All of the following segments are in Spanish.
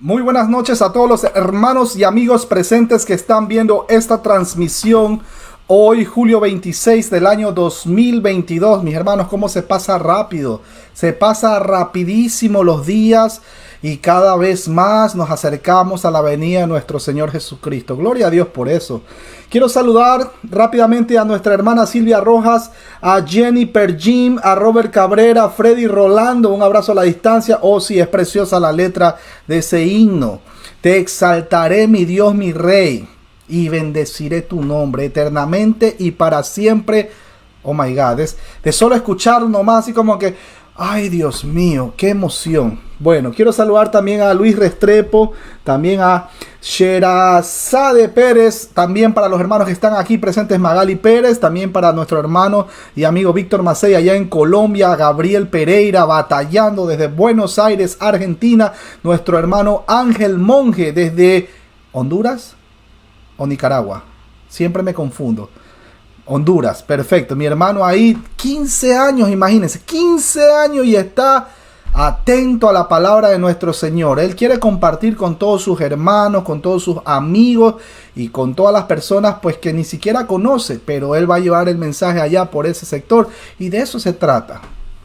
Muy buenas noches a todos los hermanos y amigos presentes que están viendo esta transmisión hoy, julio 26 del año 2022. Mis hermanos, cómo se pasa rápido. Se pasa rapidísimo los días y cada vez más nos acercamos a la venida de nuestro Señor Jesucristo. Gloria a Dios por eso. Quiero saludar rápidamente a nuestra hermana Silvia Rojas, a Jenny Perjim, a Robert Cabrera, a Freddy Rolando. Un abrazo a la distancia. Oh, sí, es preciosa la letra de ese himno. Te exaltaré, mi Dios, mi Rey, y bendeciré tu nombre eternamente y para siempre. Oh my God, de solo escuchar nomás así como que, ay Dios mío, qué emoción. Bueno, quiero saludar también a Luis Restrepo, también a Sherazade Pérez, también para los hermanos que están aquí presentes, Magali Pérez, también para nuestro hermano y amigo Víctor Macei allá en Colombia, Gabriel Pereira batallando desde Buenos Aires, Argentina, nuestro hermano Ángel Monge desde Honduras o Nicaragua, siempre me confundo. Honduras, perfecto, mi hermano ahí, 15 años, imagínense, 15 años y está atento a la palabra de nuestro Señor. Él quiere compartir con todos sus hermanos, con todos sus amigos y con todas las personas pues que ni siquiera conoce, pero él va a llevar el mensaje allá por ese sector y de eso se trata.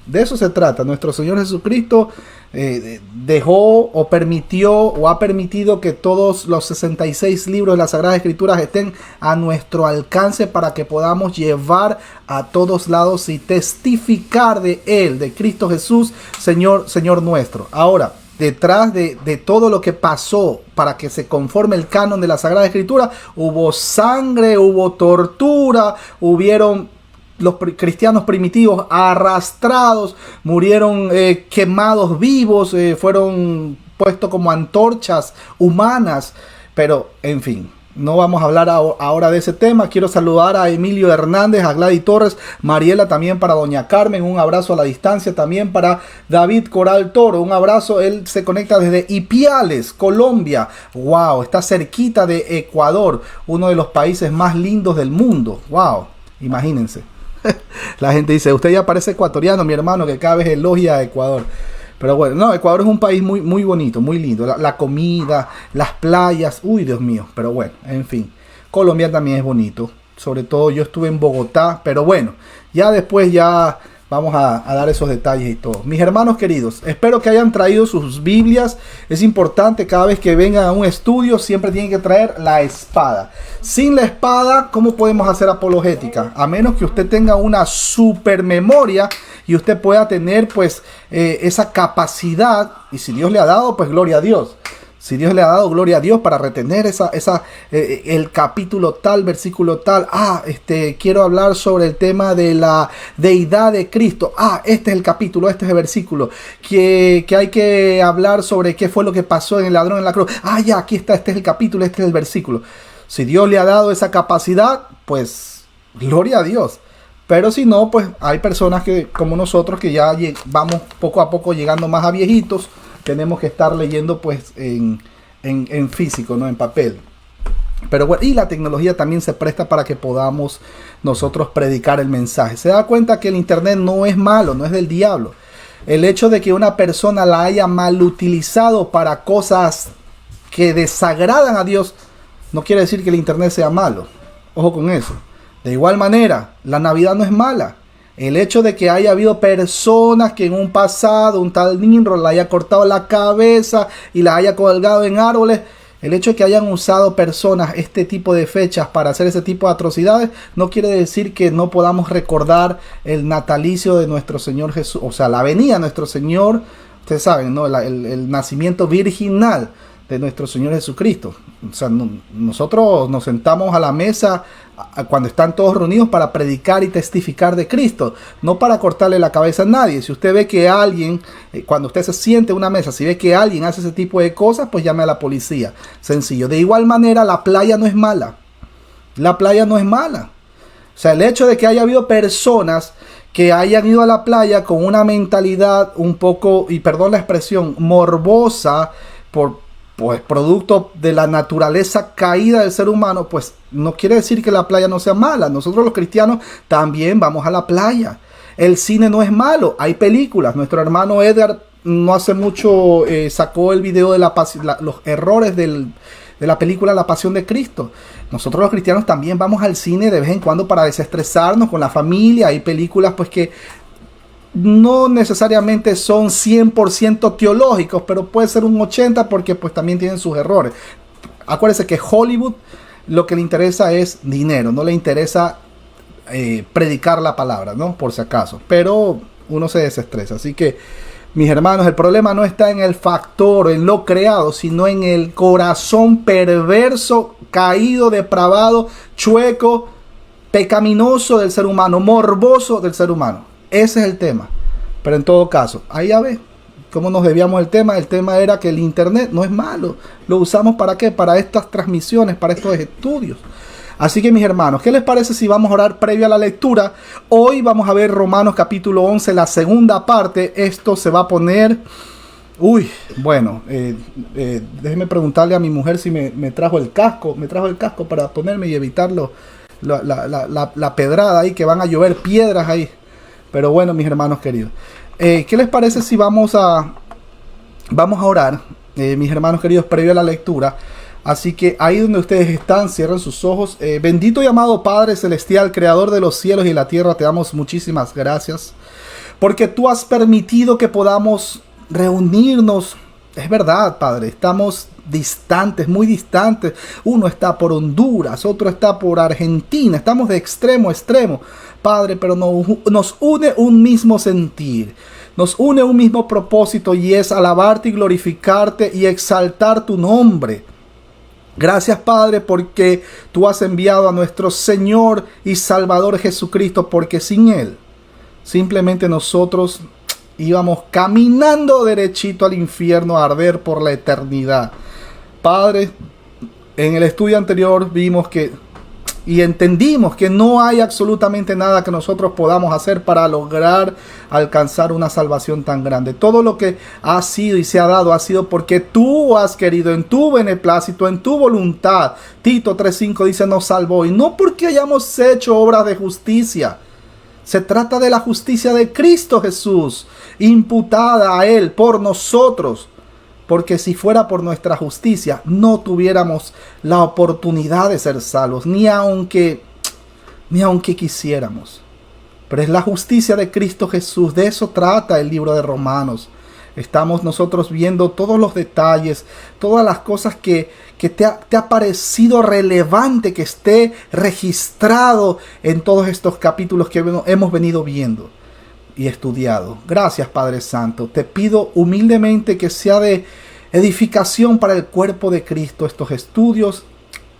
De eso se trata. Nuestro Señor Jesucristo dejó o permitió o ha permitido que todos los 66 libros de las Sagradas Escrituras estén a nuestro alcance para que podamos llevar a todos lados y testificar de Él, de Cristo Jesús, Señor nuestro. Ahora, detrás de todo lo que pasó para que se conforme el canon de la Sagrada Escritura, hubo sangre, hubo tortura, hubieron los cristianos primitivos arrastrados, murieron quemados vivos, fueron puestos como antorchas humanas, pero en fin, no vamos a hablar ahora de ese tema. Quiero saludar a Emilio Hernández, a Gladys Torres, Mariela también para Doña Carmen, un abrazo a la distancia también para David Coral Toro, un abrazo, él se conecta desde Ipiales, Colombia, wow, está cerquita de Ecuador, uno de los países más lindos del mundo, wow, imagínense. La gente dice, usted ya parece ecuatoriano, mi hermano, que cada vez elogia a Ecuador. Pero bueno, no, Ecuador es un país muy, muy bonito, muy lindo. La comida, las playas, uy, Dios mío. Pero bueno, en fin. Colombia también es bonito. Sobre todo yo estuve en Bogotá, pero bueno, ya después ya vamos a dar esos detalles y todo. Mis hermanos queridos, espero que hayan traído sus Biblias. Es importante cada vez que vengan a un estudio, siempre tienen que traer la espada. Sin la espada, ¿cómo podemos hacer apologética? A menos que usted tenga una super memoria y usted pueda tener pues esa capacidad. Y si Dios le ha dado, pues gloria a Dios. Si Dios le ha dado, gloria a Dios, para retener el capítulo tal, versículo tal. Quiero hablar sobre el tema de la deidad de Cristo. Este es el capítulo, este es el versículo. Que hay que hablar sobre qué fue lo que pasó en el ladrón en la cruz. Ya, aquí está, este es el capítulo, este es el versículo. Si Dios le ha dado esa capacidad, pues gloria a Dios. Pero si no, pues hay personas que, como nosotros, que ya vamos poco a poco llegando más a viejitos. Tenemos que estar leyendo pues en físico, ¿no? En papel. Pero bueno, y la tecnología también se presta para que podamos nosotros predicar el mensaje. Se da cuenta que el internet no es malo, no es del diablo. El hecho de que una persona la haya mal utilizado para cosas que desagradan a Dios, no quiere decir que el internet sea malo. Ojo con eso. De igual manera, la Navidad no es mala. El hecho de que haya habido personas que en un pasado, un tal Nimrod le haya cortado la cabeza y la haya colgado en árboles, el hecho de que hayan usado personas este tipo de fechas para hacer ese tipo de atrocidades, no quiere decir que no podamos recordar el natalicio de nuestro Señor Jesús, o sea, la venida de nuestro Señor, ustedes saben, ¿no? El nacimiento virginal de nuestro Señor Jesucristo. O sea, nosotros nos sentamos a la mesa cuando están todos reunidos para predicar y testificar de Cristo, no para cortarle la cabeza a nadie. Si usted ve que alguien, cuando usted se siente en una mesa, si ve que alguien hace ese tipo de cosas, pues llame a la policía. Sencillo. De igual manera, la playa no es mala. La playa no es mala. O sea, el hecho de que haya habido personas que hayan ido a la playa con una mentalidad un poco, y perdón la expresión, morbosa, pues producto de la naturaleza caída del ser humano, pues no quiere decir que la playa no sea mala. Nosotros los cristianos también vamos a la playa. El cine no es malo, hay películas. Nuestro hermano Edgar no hace mucho sacó el video de los errores de la película La Pasión de Cristo. Nosotros los cristianos también vamos al cine de vez en cuando para desestresarnos con la familia. Hay películas pues que no necesariamente son 100% teológicos, pero puede ser un 80% porque pues también tienen sus errores. Acuérdense que Hollywood lo que le interesa es dinero, no le interesa predicar la palabra, ¿no? Por si acaso. Pero uno se desestresa. Así que, mis hermanos, el problema no está en el factor, en lo creado, sino en el corazón perverso, caído, depravado, chueco, pecaminoso del ser humano, morboso del ser humano. Ese es el tema. Pero en todo caso, ahí ya ve cómo nos debíamos el tema. El tema era que el internet no es malo. Lo usamos ¿para qué? Para estas transmisiones, para estos estudios. Así que mis hermanos, ¿qué les parece si vamos a orar previo a la lectura? Hoy vamos a ver Romanos capítulo 11, la segunda parte. Esto se va a poner... Bueno, déjeme preguntarle a mi mujer si me trajo el casco. Me trajo el casco para ponerme y evitarlo. La pedrada ahí, que van a llover piedras ahí. Pero bueno, mis hermanos queridos. ¿Qué les parece si vamos a orar, mis hermanos queridos, previo a la lectura? Así que ahí donde ustedes están, cierren sus ojos. Bendito y amado Padre Celestial, Creador de los cielos y la tierra, te damos muchísimas gracias. Porque tú has permitido que podamos reunirnos. Es verdad, Padre, estamos distantes, muy distantes. Uno está por Honduras, otro está por Argentina. Estamos de extremo a extremo, Padre, pero nos une un mismo sentir. Nos une un mismo propósito y es alabarte y glorificarte y exaltar tu nombre. Gracias, Padre, porque tú has enviado a nuestro Señor y Salvador Jesucristo, porque sin Él simplemente nosotros íbamos caminando derechito al infierno a arder por la eternidad. Padre, en el estudio anterior vimos y entendimos que no hay absolutamente nada que nosotros podamos hacer para lograr alcanzar una salvación tan grande. Todo lo que ha sido y se ha dado ha sido porque tú has querido, en tu beneplácito, en tu voluntad. Tito 3:5 dice: nos salvó, y no porque hayamos hecho obras de justicia. Se trata de la justicia de Cristo Jesús, imputada a Él por nosotros. Porque si fuera por nuestra justicia, no tuviéramos la oportunidad de ser salvos, ni aunque quisiéramos. Pero es la justicia de Cristo Jesús. De eso trata el libro de Romanos. Estamos nosotros viendo todos los detalles, todas las cosas que te ha parecido relevante que esté registrado en todos estos capítulos que hemos venido viendo y estudiado. Gracias, Padre Santo. Te pido humildemente que sea de edificación para el cuerpo de Cristo estos estudios,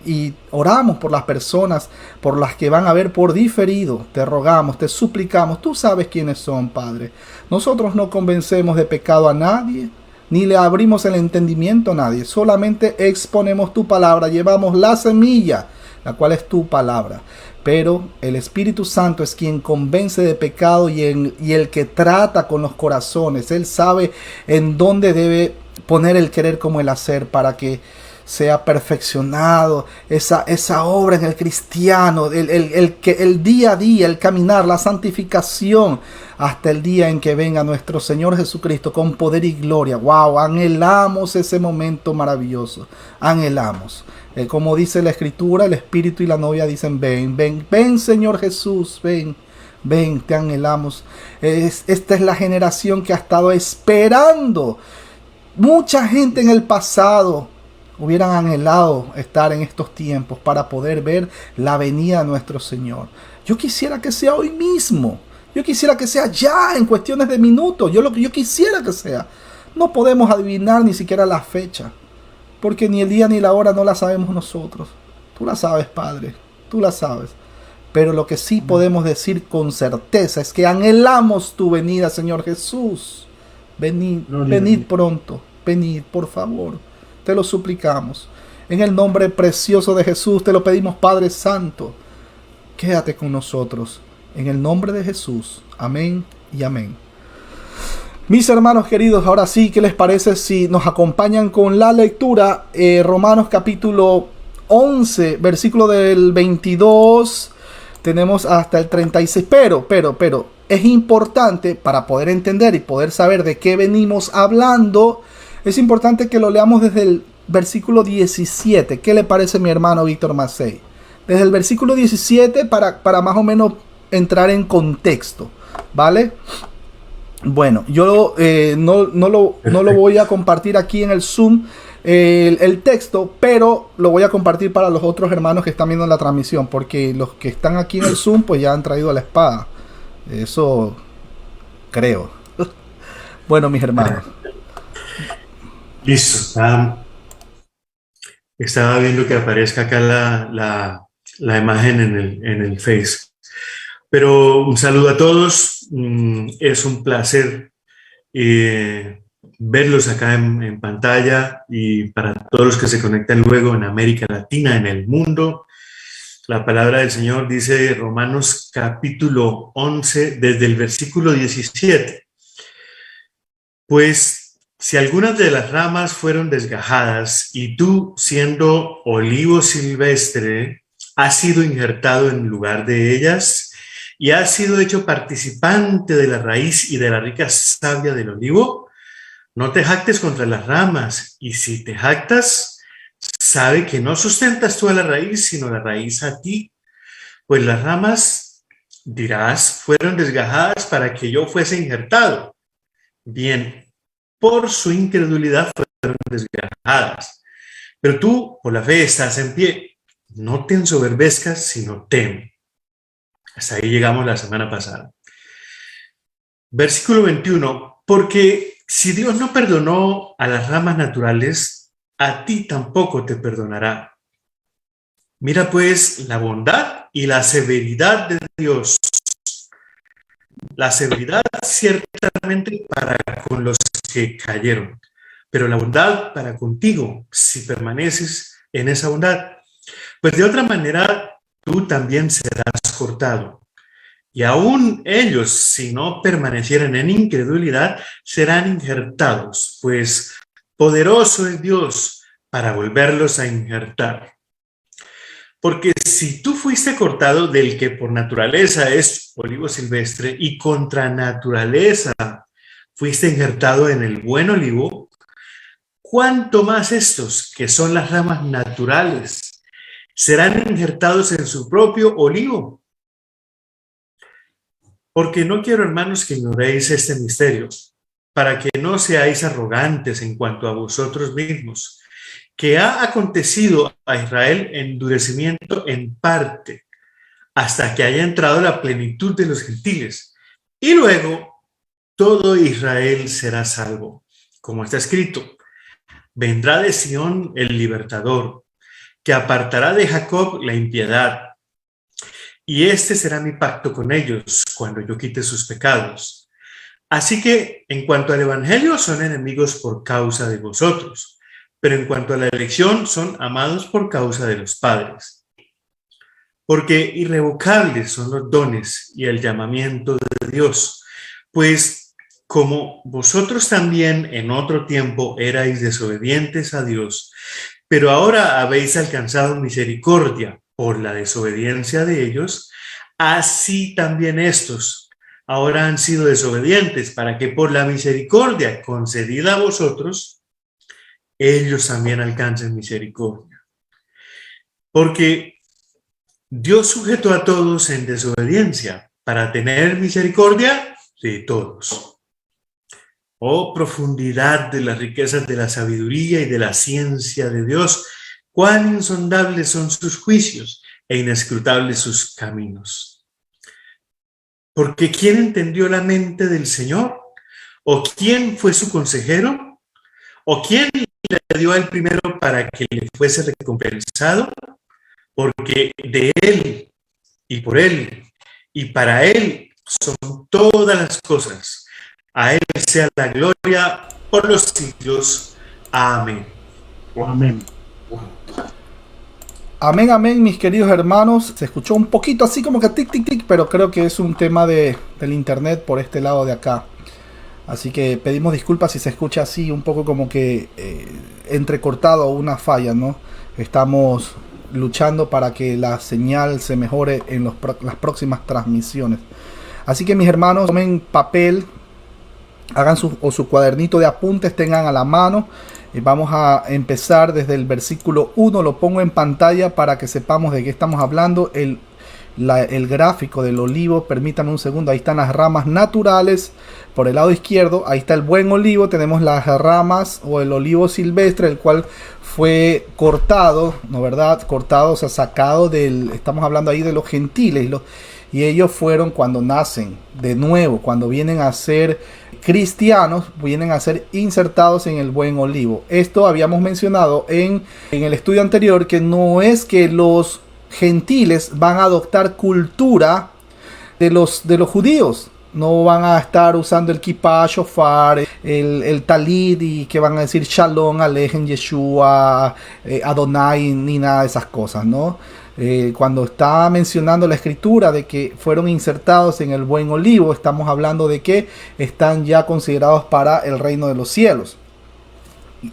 y oramos por las personas, por las que van a ver por diferido. Te rogamos, te suplicamos. Tú sabes quiénes son, Padre. Nosotros no convencemos de pecado a nadie, ni le abrimos el entendimiento a nadie. Solamente exponemos tu palabra, llevamos la semilla, la cual es tu palabra. Pero el Espíritu Santo es quien convence de pecado y el que trata con los corazones. Él sabe en dónde debe poner el querer como el hacer para que sea perfeccionado esa obra en el cristiano, el día a día, el caminar, la santificación, hasta el día en que venga nuestro Señor Jesucristo con poder y gloria. ¡Wow! Anhelamos ese momento maravilloso. Anhelamos. Como dice la Escritura, el Espíritu y la novia dicen: ven, ven, ven, Señor Jesús, ven, ven, te anhelamos. Esta es la generación que ha estado esperando. Mucha gente en el pasado hubieran anhelado estar en estos tiempos para poder ver la venida de nuestro Señor. Yo quisiera que sea hoy mismo. Yo quisiera que sea ya, en cuestiones de minutos. Yo quisiera que sea. No podemos adivinar ni siquiera la fecha, porque ni el día ni la hora no la sabemos nosotros. Tú la sabes, Padre. Tú la sabes. Pero lo que sí podemos decir con certeza es que anhelamos tu venida, Señor Jesús. Venid pronto. Venid, por favor. Te lo suplicamos. En el nombre precioso de Jesús te lo pedimos, Padre Santo. Quédate con nosotros. En el nombre de Jesús. Amén y amén. Mis hermanos queridos, ahora sí, ¿qué les parece si nos acompañan con la lectura? Romanos capítulo 11, versículo del 22. Tenemos hasta el 36. Pero, es importante para poder entender y poder saber de qué venimos hablando. Es importante que lo leamos desde el versículo 17. ¿Qué le parece, mi hermano Víctor Macei? Desde el versículo 17 para más o menos entrar en contexto, ¿vale? Bueno, yo no lo voy a compartir aquí en el Zoom, el texto, pero lo voy a compartir para los otros hermanos que están viendo la transmisión, porque los que están aquí en el Zoom pues ya han traído la espada. Eso creo. Bueno, mis hermanos. Listo. Estaba viendo que aparezca acá la imagen en el Face. Pero un saludo a todos. Es un placer verlos acá en pantalla, y para todos los que se conectan luego en América Latina, en el mundo. La palabra del Señor dice Romanos capítulo 11, desde el versículo 17. Pues si algunas de las ramas fueron desgajadas y tú, siendo olivo silvestre, has sido injertado en lugar de ellas y has sido hecho participante de la raíz y de la rica savia del olivo, no te jactes contra las ramas, y si te jactas, sabe que no sustentas tú a la raíz, sino la raíz a ti. Pues las ramas, dirás, fueron desgajadas para que yo fuese injertado. Bien, por su incredulidad fueron desgajadas. Pero tú, por la fe, estás en pie. No te ensoberbezcas, sino teme. Hasta ahí llegamos la semana pasada. Versículo 21. Porque si Dios no perdonó a las ramas naturales, a ti tampoco te perdonará. Mira pues la bondad y la severidad de Dios. La severidad ciertamente para con los que cayeron, pero la bondad para contigo, si permaneces en esa bondad. Pues de otra manera, tú también serás cortado. Y aún ellos, si no permanecieran en incredulidad, serán injertados, pues poderoso es Dios para volverlos a injertar. Porque si tú fuiste cortado del que por naturaleza es olivo silvestre y contra naturaleza fuiste injertado en el buen olivo, ¿cuánto más estos, que son las ramas naturales, serán injertados en su propio olivo? Porque no quiero, hermanos, que ignoréis este misterio, para que no seáis arrogantes en cuanto a vosotros mismos, que ha acontecido a Israel endurecimiento en parte, hasta que haya entrado la plenitud de los gentiles, y luego todo Israel será salvo. Como está escrito, vendrá de Sión el libertador, que apartará de Jacob la impiedad, y este será mi pacto con ellos cuando yo quite sus pecados. Así que, en cuanto al evangelio, son enemigos por causa de vosotros, pero en cuanto a la elección, son amados por causa de los padres. Porque irrevocables son los dones y el llamamiento de Dios, pues como vosotros también en otro tiempo erais desobedientes a Dios, pero ahora habéis alcanzado misericordia por la desobediencia de ellos, así también estos ahora han sido desobedientes, para que por la misericordia concedida a vosotros, ellos también alcancen misericordia. Porque Dios sujetó a todos en desobediencia para tener misericordia de todos. Oh, profundidad de las riquezas de la sabiduría y de la ciencia de Dios, cuán insondables son sus juicios e inescrutables sus caminos. Porque ¿quién entendió la mente del Señor? ¿O quién fue su consejero? ¿O quién le dio al primero para que le fuese recompensado? Porque de Él, y por Él, y para Él son todas las cosas. A Él sea la gloria por los siglos. Amén. Amén. Amén, amén, mis queridos hermanos. Se escuchó un poquito así como que tic, tic, tic, pero creo que es un tema del internet por este lado de acá. Así que pedimos disculpas si se escucha así, un poco como que entrecortado, una falla, ¿no? Estamos luchando para que la señal se mejore en las próximas transmisiones. Así que mis hermanos, tomen papel, hagan su cuadernito de apuntes, tengan a la mano. Vamos a empezar desde el versículo 1, lo pongo en pantalla para que sepamos de qué estamos hablando. El gráfico del olivo, permítanme un segundo, ahí están las ramas naturales por el lado izquierdo, ahí está el buen olivo, tenemos las ramas o el olivo silvestre, el cual fue cortado, ¿no verdad? Cortado, o sea, sacado estamos hablando ahí de los gentiles, y ellos fueron cuando nacen de nuevo, cuando vienen a ser cristianos, vienen a ser insertados en el buen olivo. Esto habíamos mencionado en el estudio anterior, que no es que los gentiles van a adoptar cultura de los judíos, no van a estar usando el kippah, shofar, el talit, y que van a decir shalom, alejen, yeshua, Adonai, ni nada de esas cosas, ¿no? Cuando está mencionando la escritura de que fueron insertados en el buen olivo, estamos hablando de que están ya considerados para el reino de los cielos,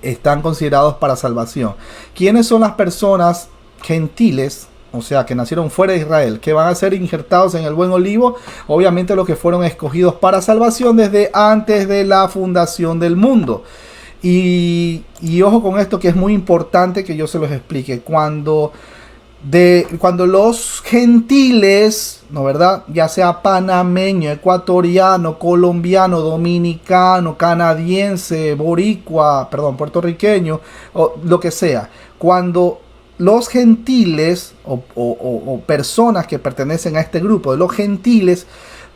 están considerados para salvación. ¿Quiénes son las personas gentiles? O sea, que nacieron fuera de Israel, que van a ser injertados en el buen olivo. Obviamente los que fueron escogidos para salvación desde antes de la fundación del mundo. Y ojo con esto, que es muy importante que yo se los explique. Cuando los gentiles, ¿no verdad? Ya sea panameño, ecuatoriano, colombiano, dominicano, canadiense, puertorriqueño, o lo que sea. Cuando los gentiles o personas que pertenecen a este grupo de los gentiles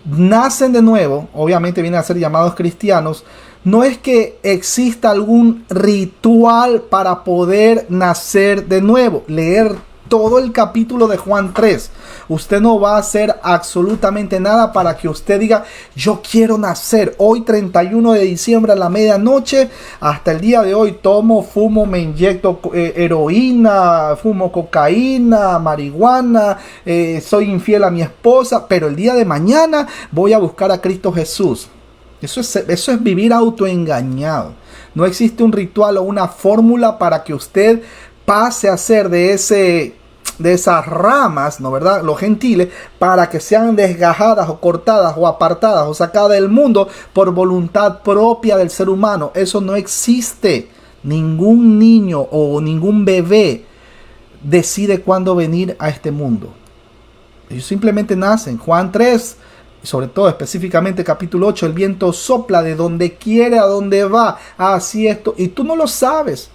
nacen de nuevo, obviamente vienen a ser llamados cristianos, no es que exista algún ritual para poder nacer de nuevo. Leer todo el capítulo de Juan 3. Usted no va a hacer absolutamente nada para que usted diga, yo quiero nacer. Hoy 31 de diciembre a la medianoche, hasta el día de hoy tomo, fumo, me inyecto heroína, fumo cocaína, marihuana, soy infiel a mi esposa, pero el día de mañana voy a buscar a Cristo Jesús. Eso es vivir autoengañado. No existe un ritual o una fórmula para que usted pase a ser de esas ramas, ¿no verdad? Los gentiles, para que sean desgajadas o cortadas o apartadas o sacadas del mundo por voluntad propia del ser humano. Eso no existe. Ningún niño o ningún bebé decide cuándo venir a este mundo. Ellos simplemente nacen. Juan 3, sobre todo específicamente capítulo 8, el viento sopla de donde quiere a donde va. Así esto. Y tú no lo sabes.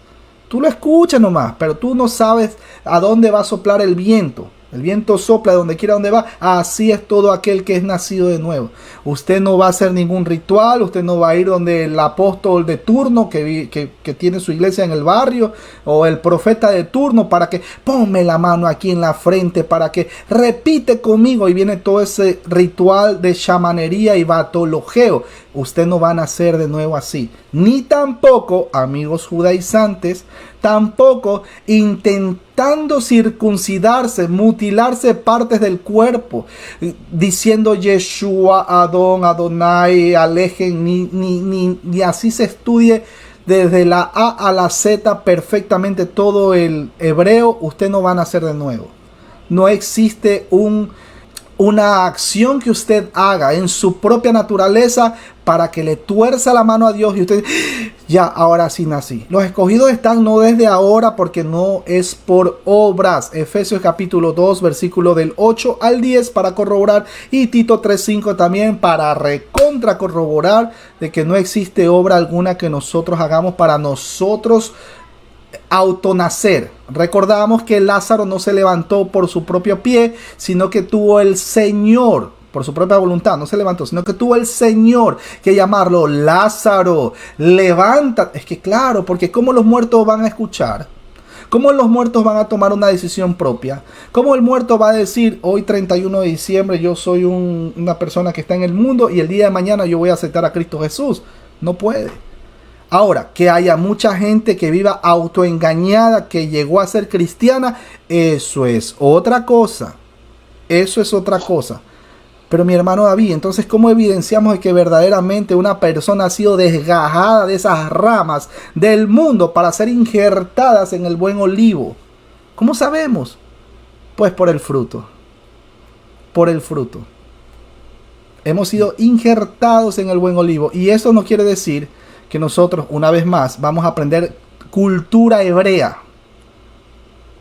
Tú lo escuchas nomás, pero tú no sabes a dónde va a soplar el viento. El viento sopla de donde quiera, donde va. Así es todo aquel que es nacido de nuevo. Usted no va a hacer ningún ritual. Usted no va a ir donde el apóstol de turno que tiene su iglesia en el barrio, o el profeta de turno, para que ponme la mano aquí en la frente, para que repite conmigo. Y viene todo ese ritual de chamanería y batologeo. Usted no va a nacer de nuevo así. Ni tampoco, amigos judaizantes, tampoco intentando circuncidarse, mutilarse partes del cuerpo, diciendo Yeshua, Adon, Adonai, alejen, ni así se estudie desde la A a la Z perfectamente todo el hebreo. Usted no va a nacer de nuevo. No existe una acción que usted haga en su propia naturaleza para que le tuerza la mano a Dios y usted, ya, ahora sí nací. Los escogidos están no desde ahora, porque no es por obras. Efesios capítulo 2, versículo del 8 al 10 para corroborar, y Tito 3:5 también para recontra corroborar de que no existe obra alguna que nosotros hagamos para nosotros autonacer. Recordamos que Lázaro no se levantó por su propio pie, sino que tuvo el Señor, por su propia voluntad, no se levantó, sino que tuvo el Señor que llamarlo: Lázaro, levántate. Es que claro, porque ¿cómo los muertos van a escuchar? ¿Cómo los muertos van a tomar una decisión propia? ¿Cómo el muerto va a decir, hoy 31 de diciembre yo soy una persona que está en el mundo y el día de mañana yo voy a aceptar a Cristo Jesús? No puede. Ahora, que haya mucha gente que viva autoengañada, que llegó a ser cristiana, eso es otra cosa. Eso es otra cosa. Pero mi hermano David, entonces, ¿cómo evidenciamos de que verdaderamente una persona ha sido desgajada de esas ramas del mundo para ser injertadas en el buen olivo? ¿Cómo sabemos? Pues por el fruto. Por el fruto. Hemos sido injertados en el buen olivo. Y eso no quiere decir que nosotros, una vez más, vamos a aprender cultura hebrea.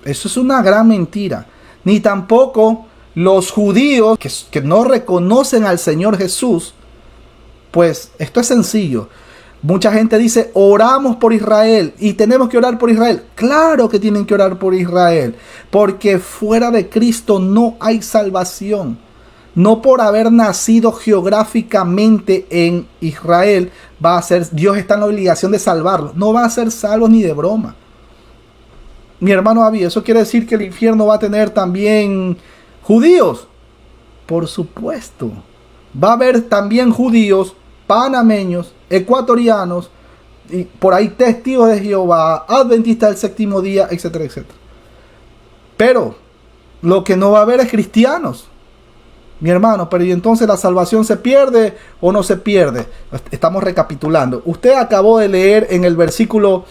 Eso es una gran mentira. Ni tampoco los judíos que no reconocen al Señor Jesús. Pues esto es sencillo. Mucha gente dice, oramos por Israel y tenemos que orar por Israel. Claro que tienen que orar por Israel, porque fuera de Cristo no hay salvación. No por haber nacido geográficamente en Israel va a ser, Dios está en la obligación de salvarlos. No va a ser salvos ni de broma. Mi hermano David, ¿eso quiere decir que el infierno va a tener también judíos? Por supuesto. Va a haber también judíos, panameños, ecuatorianos, y por ahí testigos de Jehová, adventistas del séptimo día, etcétera, etcétera. Pero lo que no va a haber es cristianos. Mi hermano, pero ¿y entonces la salvación se pierde o no se pierde? Estamos recapitulando. Usted acabó de leer en el versículo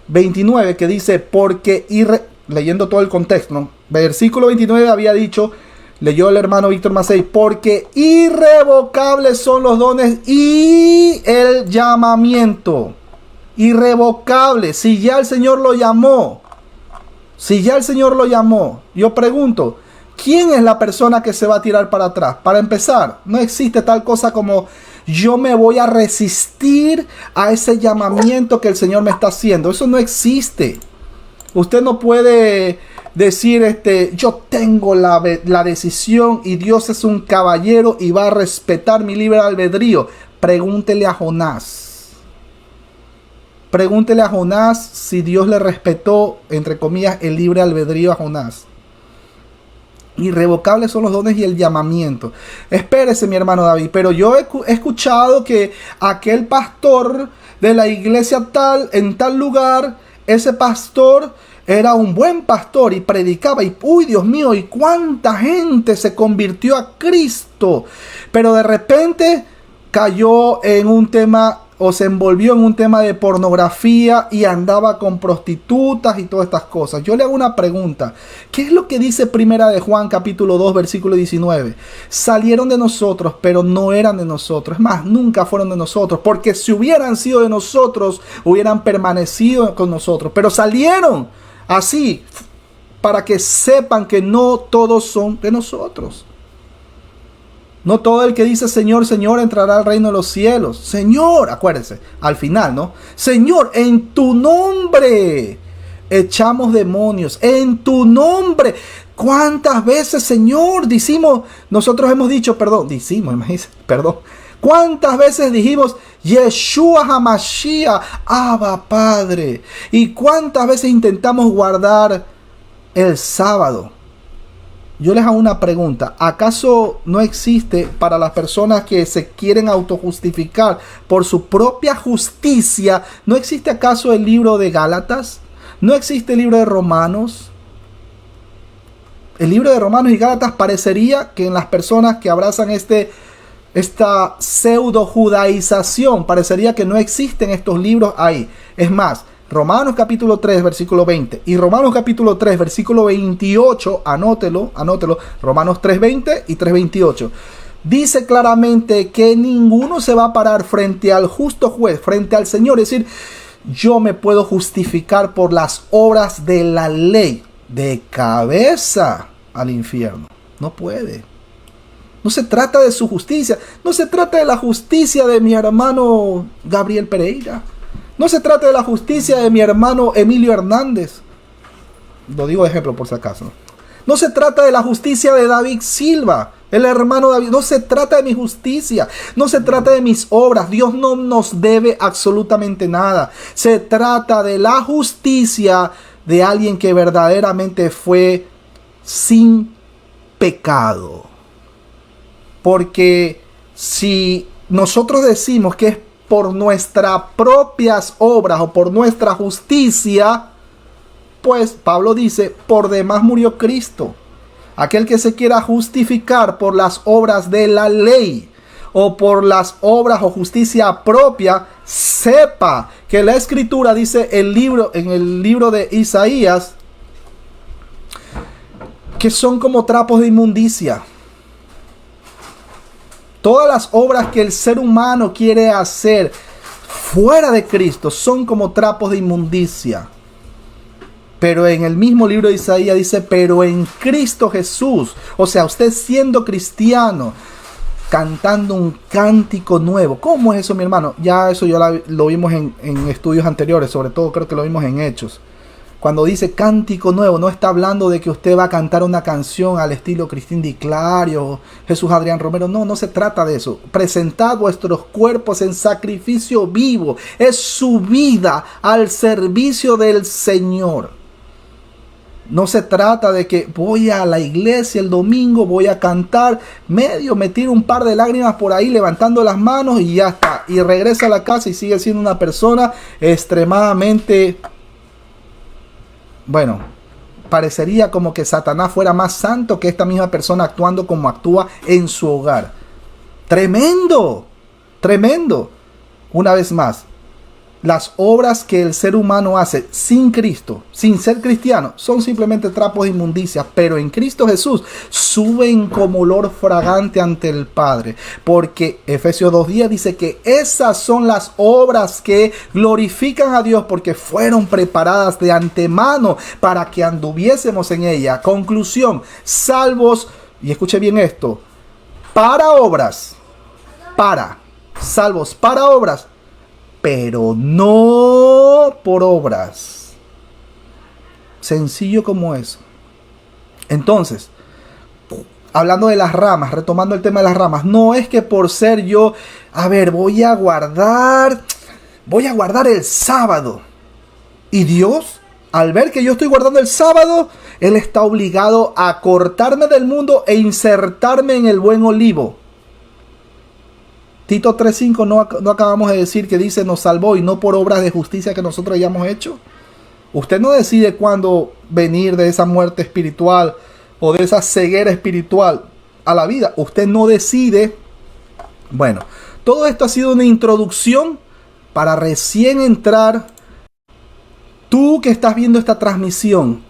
29 que dice, porque, leyendo todo el contexto, ¿no? Versículo 29 había dicho, leyó el hermano Víctor Macei, porque irrevocables son los dones y el llamamiento. Irrevocable. Si ya el Señor lo llamó, yo pregunto, ¿quién es la persona que se va a tirar para atrás? Para empezar, no existe tal cosa como yo me voy a resistir a ese llamamiento que el Señor me está haciendo. Eso no existe. Usted no puede decir, yo tengo la decisión y Dios es un caballero y va a respetar mi libre albedrío. Pregúntele a Jonás. Pregúntele a Jonás si Dios le respetó, entre comillas, el libre albedrío a Jonás. Irrevocables son los dones y el llamamiento. Espérese, mi hermano David, pero yo he escuchado que aquel pastor de la iglesia tal, en tal lugar, ese pastor era un buen pastor y predicaba y, uy, Dios mío, y cuánta gente se convirtió a Cristo. Pero de repente cayó en un tema o se envolvió en un tema de pornografía y andaba con prostitutas y todas estas cosas. Yo le hago una pregunta. ¿Qué es lo que dice Primera de Juan capítulo 2 versículo 19? Salieron de nosotros, pero no eran de nosotros. Es más, nunca fueron de nosotros. Porque si hubieran sido de nosotros, hubieran permanecido con nosotros. Pero salieron así para que sepan que no todos son de nosotros. No todo el que dice Señor, Señor entrará al reino de los cielos. Señor, acuérdense, al final, ¿no? Señor, en tu nombre echamos demonios. En tu nombre. ¿Cuántas veces, Señor, nosotros hemos dicho, perdón. ¿Cuántas veces dijimos Yeshua HaMashiach, Abba Padre? ¿Y cuántas veces intentamos guardar el sábado? Yo les hago una pregunta. ¿Acaso no existe para las personas que se quieren autojustificar por su propia justicia? ¿No existe acaso el libro de Gálatas? ¿No existe el libro de Romanos? El libro de Romanos y Gálatas parecería que en las personas que abrazan esta pseudo judaización, parecería que no existen estos libros ahí. Es más, Romanos capítulo 3 versículo 20 y Romanos capítulo 3 versículo 28, anótelo, Romanos 3:20 y 3:28. Dice claramente que ninguno se va a parar frente al justo juez, frente al Señor, es decir, yo me puedo justificar por las obras de la ley, de cabeza al infierno. No puede. No se trata de su justicia, no se trata de la justicia de mi hermano Gabriel Pereira. No se trata de la justicia de mi hermano Emilio Hernández. Lo digo de ejemplo por si acaso. No se trata de la justicia de David Silva, el hermano David. No se trata de mi justicia. No se trata de mis obras. Dios no nos debe absolutamente nada. Se trata de la justicia de alguien que verdaderamente fue sin pecado. Porque si nosotros decimos que es por nuestras propias obras o por nuestra justicia, pues Pablo dice, por demás murió Cristo. Aquel que se quiera justificar por las obras de la ley o por las obras o justicia propia, sepa que la Escritura dice en el libro de Isaías que son como trapos de inmundicia. Todas las obras que el ser humano quiere hacer fuera de Cristo son como trapos de inmundicia. Pero en el mismo libro de Isaías dice, pero en Cristo Jesús, o sea, usted siendo cristiano, cantando un cántico nuevo. ¿Cómo es eso, mi hermano? Ya eso lo vimos en estudios anteriores, sobre todo creo que lo vimos en Hechos. Cuando dice cántico nuevo, no está hablando de que usted va a cantar una canción al estilo Cristín Di Clario, Jesús Adrián Romero. No, no se trata de eso. Presentad vuestros cuerpos en sacrificio vivo. Es su vida al servicio del Señor. No se trata de que voy a la iglesia el domingo, voy a cantar, me tiro un par de lágrimas por ahí levantando las manos y ya está. Y regresa a la casa y sigue siendo una persona extremadamente... Bueno, parecería como que Satanás fuera más santo que esta misma persona actuando como actúa en su hogar. ¡Tremendo! ¡Tremendo! Una vez más, las obras que el ser humano hace sin Cristo, sin ser cristiano, son simplemente trapos de inmundicia, pero en Cristo Jesús suben como olor fragante ante el Padre, porque Efesios 2:10 dice que esas son las obras que glorifican a Dios, porque fueron preparadas de antemano para que anduviésemos en ella. Conclusión, salvos, y escuche bien esto, salvos para obras, pero no por obras. Sencillo como eso. Entonces, hablando de las ramas, retomando el tema de las ramas, no es que por ser yo, voy a guardar el sábado. Y Dios, al ver que yo estoy guardando el sábado, Él está obligado a cortarme del mundo e insertarme en el buen olivo. Tito 3:5 no acabamos de decir que dice nos salvó y no por obras de justicia que nosotros hayamos hecho. Usted no decide cuándo venir de esa muerte espiritual o de esa ceguera espiritual a la vida. Usted no decide. Bueno, todo esto ha sido una introducción para recién entrar. Tú que estás viendo esta transmisión,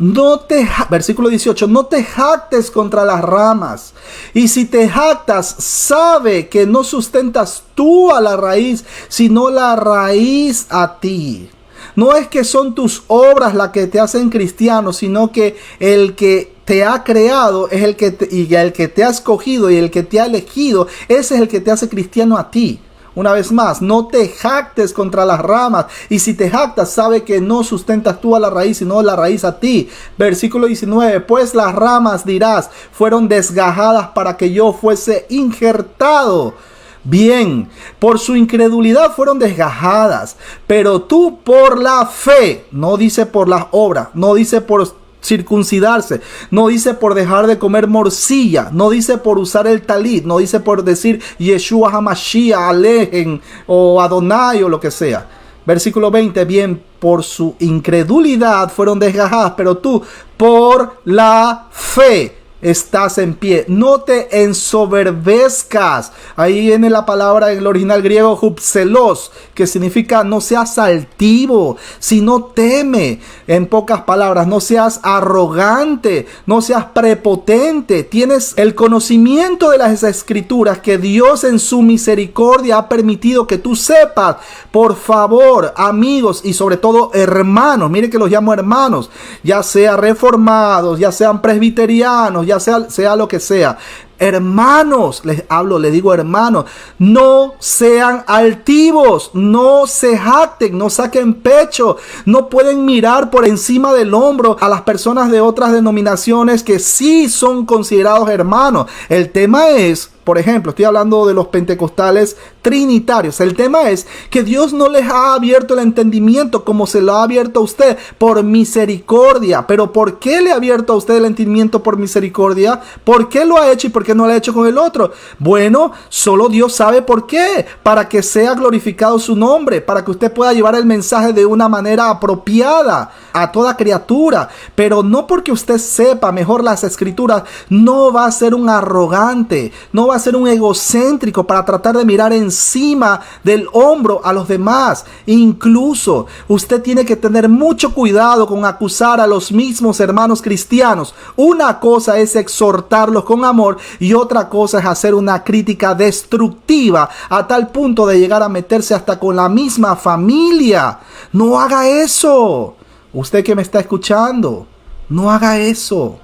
versículo 18, no te jactes contra las ramas. Y si te jactas, sabe que no sustentas tú a la raíz, sino la raíz a ti. No es que son tus obras las que te hacen cristiano, sino que el que te ha creado es el que te ha escogido y el que te ha elegido, ese es el que te hace cristiano a ti. Una vez más, no te jactes contra las ramas. Y si te jactas, sabe que no sustentas tú a la raíz, sino la raíz a ti. Versículo 19. Pues las ramas, dirás, fueron desgajadas para que yo fuese injertado. Bien, por su incredulidad fueron desgajadas. Pero tú por la fe, no dice por las obras, no dice por circuncidarse, no dice por dejar de comer morcilla, no dice por usar el talit, no dice por decir Yeshua HaMashiach, Alejen o Adonai o lo que sea. Versículo 20, bien, por su incredulidad fueron desgajadas, pero tú por la fe estás en pie. No te ensoberbezcas. Ahí viene la palabra en el original griego hupselos, que significa no seas altivo, sino teme. En pocas palabras, no seas arrogante, no seas prepotente. Tienes el conocimiento de las escrituras que Dios en su misericordia ha permitido que tú sepas. Por favor, amigos y sobre todo hermanos, mire que los llamo hermanos, ya sea reformados, ya sean presbiterianos, ya sea lo que sea. Hermanos, les digo hermanos, no sean altivos, no se jacten, no saquen pecho, no pueden mirar por encima del hombro a las personas de otras denominaciones que sí son considerados hermanos. El tema es, por ejemplo, estoy hablando de los pentecostales trinitarios. El tema es que Dios no les ha abierto el entendimiento como se lo ha abierto a usted por misericordia. Pero ¿por qué le ha abierto a usted el entendimiento por misericordia? ¿Por qué lo ha hecho y por qué no lo ha hecho con el otro? Bueno, solo Dios sabe por qué. Para que sea glorificado su nombre, para que usted pueda llevar el mensaje de una manera apropiada a toda criatura. Pero no porque usted sepa mejor las escrituras, no va a ser un arrogante, no va a ser un egocéntrico para tratar de mirar encima del hombro a los demás. Incluso usted tiene que tener mucho cuidado con acusar a los mismos hermanos cristianos. Una cosa es exhortarlos con amor y otra cosa es hacer una crítica destructiva a tal punto de llegar a meterse hasta con la misma familia. No haga eso. Usted que me está escuchando, no haga eso.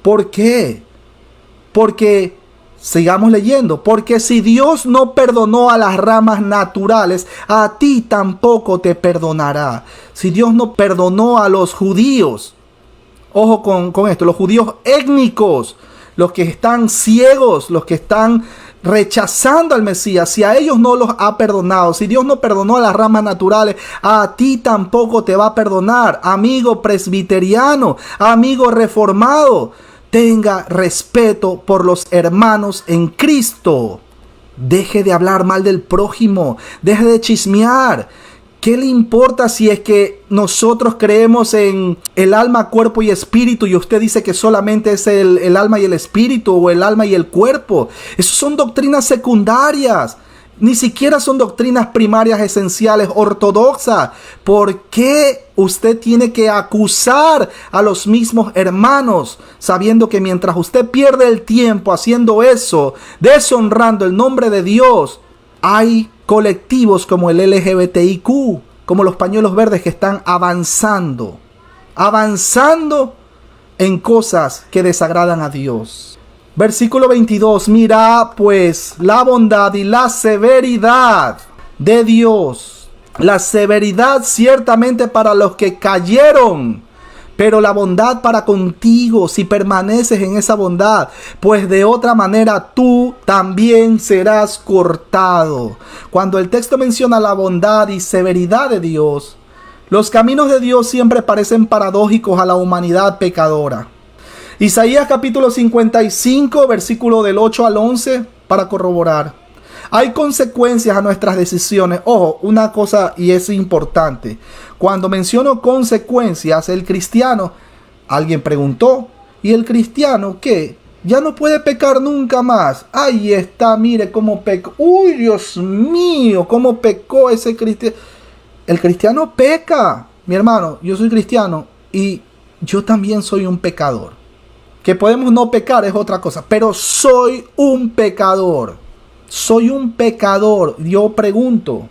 ¿Por qué? Porque, sigamos leyendo, porque si Dios no perdonó a las ramas naturales, a ti tampoco te perdonará. Si Dios no perdonó a los judíos, ojo con esto, los judíos étnicos, los que están ciegos, los que están rechazando al Mesías, si a ellos no los ha perdonado, si Dios no perdonó a las ramas naturales, a ti tampoco te va a perdonar. Amigo presbiteriano, amigo reformado, tenga respeto por los hermanos en Cristo. Deje de hablar mal del prójimo, deje de chismear. ¿Qué le importa si es que nosotros creemos en el alma, cuerpo y espíritu y usted dice que solamente es el alma y el espíritu o el alma y el cuerpo? Esas son doctrinas secundarias. Ni siquiera son doctrinas primarias esenciales ortodoxas. ¿Por qué usted tiene que acusar a los mismos hermanos sabiendo que mientras usted pierde el tiempo haciendo eso, deshonrando el nombre de Dios, hay colectivos como el LGBTIQ, como los pañuelos verdes que están avanzando en cosas que desagradan a Dios? Versículo 22, mira pues la bondad y la severidad de Dios. La severidad ciertamente para los que cayeron, pero la bondad para contigo si permaneces en esa bondad, pues de otra manera tú también serás cortado. Cuando el texto menciona la bondad y severidad de Dios, los caminos de Dios siempre parecen paradójicos a la humanidad pecadora. Isaías capítulo 55, versículo del 8 al 11, para corroborar. Hay consecuencias a nuestras decisiones. Ojo, una cosa y es importante. Cuando menciono consecuencias, el cristiano, alguien preguntó, ¿y el cristiano qué? Ya no puede pecar nunca más. Ahí está, mire cómo pecó. Uy, Dios mío, cómo pecó ese cristiano. El cristiano peca. Mi hermano, yo soy cristiano y yo también soy un pecador. Que podemos no pecar es otra cosa, pero soy un pecador. Soy un pecador. Yo pregunto,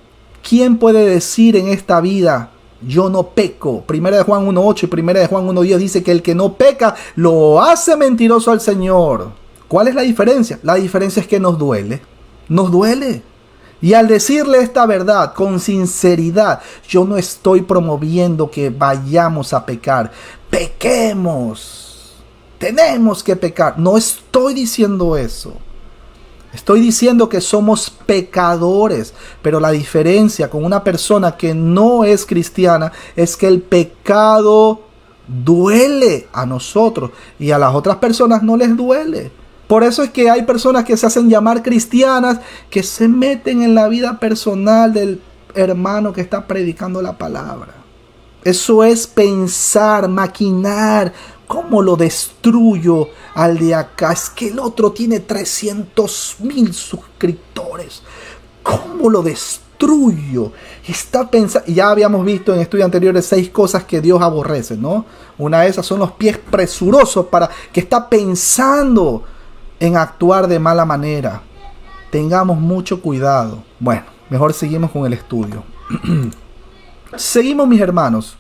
¿quién puede decir en esta vida, yo no peco? Primera de Juan 1:8 y Primera de Juan 1:10 dice que el que no peca lo hace mentiroso al Señor. ¿Cuál es la diferencia? La diferencia es que nos duele. Nos duele. Y al decirle esta verdad con sinceridad, yo no estoy promoviendo que vayamos a pecar. Pequemos. Tenemos que pecar. No estoy diciendo eso. Estoy diciendo que somos pecadores. Pero la diferencia con una persona que no es cristiana es que el pecado duele a nosotros y a las otras personas no les duele. Por eso es que hay personas que se hacen llamar cristianas, que se meten en la vida personal del hermano que está predicando la palabra. Eso es pensar, maquinar. ¿Cómo lo destruyo al de acá? Es que el otro tiene 300,000 suscriptores. ¿Cómo lo destruyo? Está pensando. Ya habíamos visto en estudios anteriores 6 cosas que Dios aborrece, ¿no? Una de esas son los pies presurosos que está pensando en actuar de mala manera. Tengamos mucho cuidado. Bueno, mejor seguimos con el estudio. Seguimos, mis hermanos.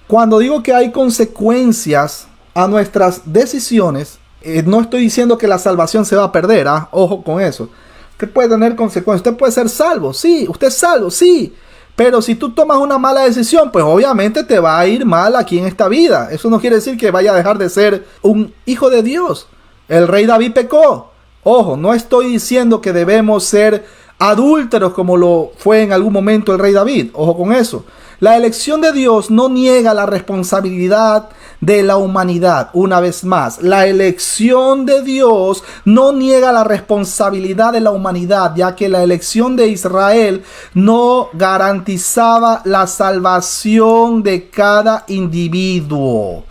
Cuando digo que hay consecuencias a nuestras decisiones, no estoy diciendo que la salvación se va a perder, ¿ah? Ojo con eso. Usted puede tener consecuencias, usted puede ser salvo, sí, usted es salvo, sí. Pero si tú tomas una mala decisión, pues obviamente te va a ir mal aquí en esta vida. Eso no quiere decir que vaya a dejar de ser un hijo de Dios. El rey David pecó. Ojo, no estoy diciendo que debemos ser adúlteros como lo fue en algún momento el rey David. Ojo con eso. La elección de Dios no niega la responsabilidad de la humanidad. Una vez más, la elección de Dios no niega la responsabilidad de la humanidad, ya que la elección de Israel no garantizaba la salvación de cada individuo.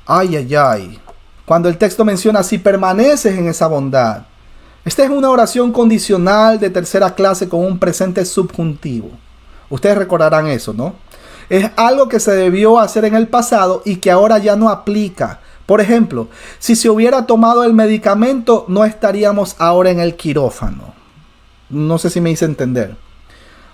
Ay, ay, ay. Cuando el texto menciona si permaneces en esa bondad. Esta es una oración condicional de tercera clase con un presente subjuntivo. Ustedes recordarán eso, ¿no? Es algo que se debió hacer en el pasado y que ahora ya no aplica. Por ejemplo, si se hubiera tomado el medicamento, no estaríamos ahora en el quirófano. No sé si me hice entender.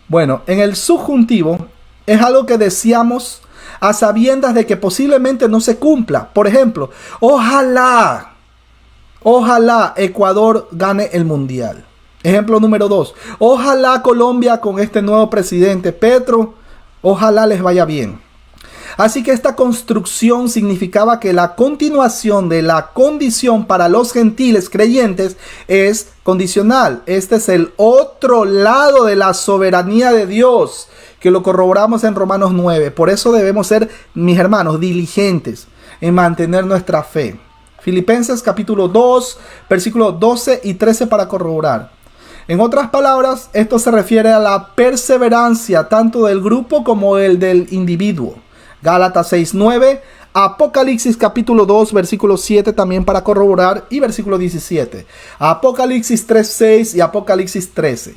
Bueno, en el subjuntivo es algo que deseamos a sabiendas de que posiblemente no se cumpla. Por ejemplo, ojalá Ecuador gane el mundial. Ejemplo número 2. Ojalá Colombia con este nuevo presidente Petro, ojalá les vaya bien. Así que esta construcción significaba que la continuación de la condición para los gentiles creyentes es condicional. Este es el otro lado de la soberanía de Dios, que lo corroboramos en Romanos 9. Por eso debemos ser, mis hermanos, diligentes en mantener nuestra fe. Filipenses capítulo 2, versículos 12 y 13 para corroborar. En otras palabras, esto se refiere a la perseverancia tanto del grupo como el del individuo. Gálatas 6:9, Apocalipsis capítulo 2, versículo 7 también para corroborar y versículo 17. Apocalipsis 3:6 y Apocalipsis 13.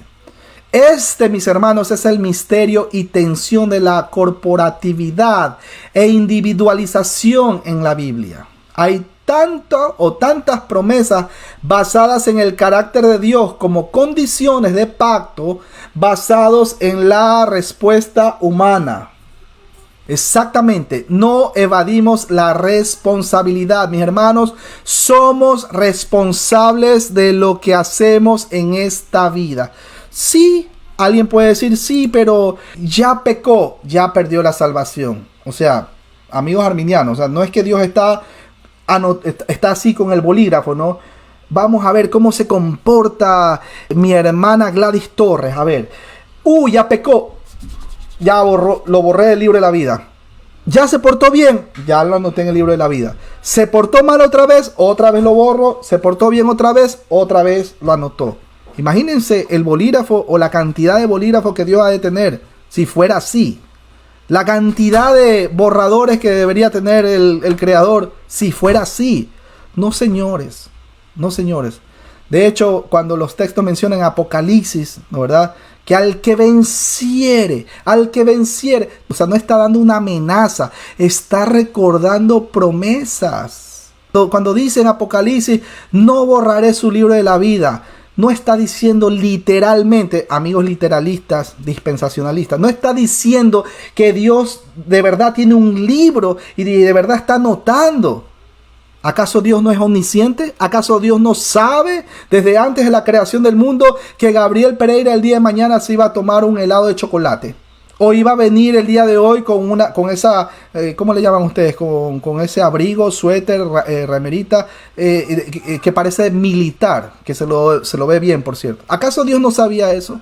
Este, mis hermanos, es el misterio y tensión de la corporatividad e individualización en la Biblia. Hay tantas promesas basadas en el carácter de Dios como condiciones de pacto basados en la respuesta humana. Exactamente, no evadimos la responsabilidad, mis hermanos, somos responsables de lo que hacemos en esta vida. Sí, alguien puede decir, sí, pero ya pecó, ya perdió la salvación. O sea, amigos arminianos, o sea, no es que Dios está así con el bolígrafo, ¿no? Vamos a ver cómo se comporta mi hermana Gladys Torres. A ver, ya pecó. Ya lo borré del libro de la vida. Ya se portó bien, ya lo anoté en el libro de la vida. Se portó mal otra vez lo borro. Se portó bien otra vez lo anotó. Imagínense el bolígrafo o la cantidad de bolígrafos que Dios ha de tener si fuera así. La cantidad de borradores que debería tener el Creador si fuera así. No, señores. No, señores. De hecho, cuando los textos mencionan Apocalipsis, ¿no, verdad? Que al que venciere, o sea, no está dando una amenaza, está recordando promesas. Cuando dice en Apocalipsis, no borraré su libro de la vida, no está diciendo literalmente, amigos literalistas, dispensacionalistas, no está diciendo que Dios de verdad tiene un libro y de verdad está anotando. ¿Acaso Dios no es omnisciente? ¿Acaso Dios no sabe desde antes de la creación del mundo que Gabriel Pereira el día de mañana se iba a tomar un helado de chocolate? O iba a venir el día de hoy con esa, ¿cómo le llaman ustedes? Con ese abrigo, suéter, remerita, que parece militar, que se lo ve bien, por cierto. ¿Acaso Dios no sabía eso?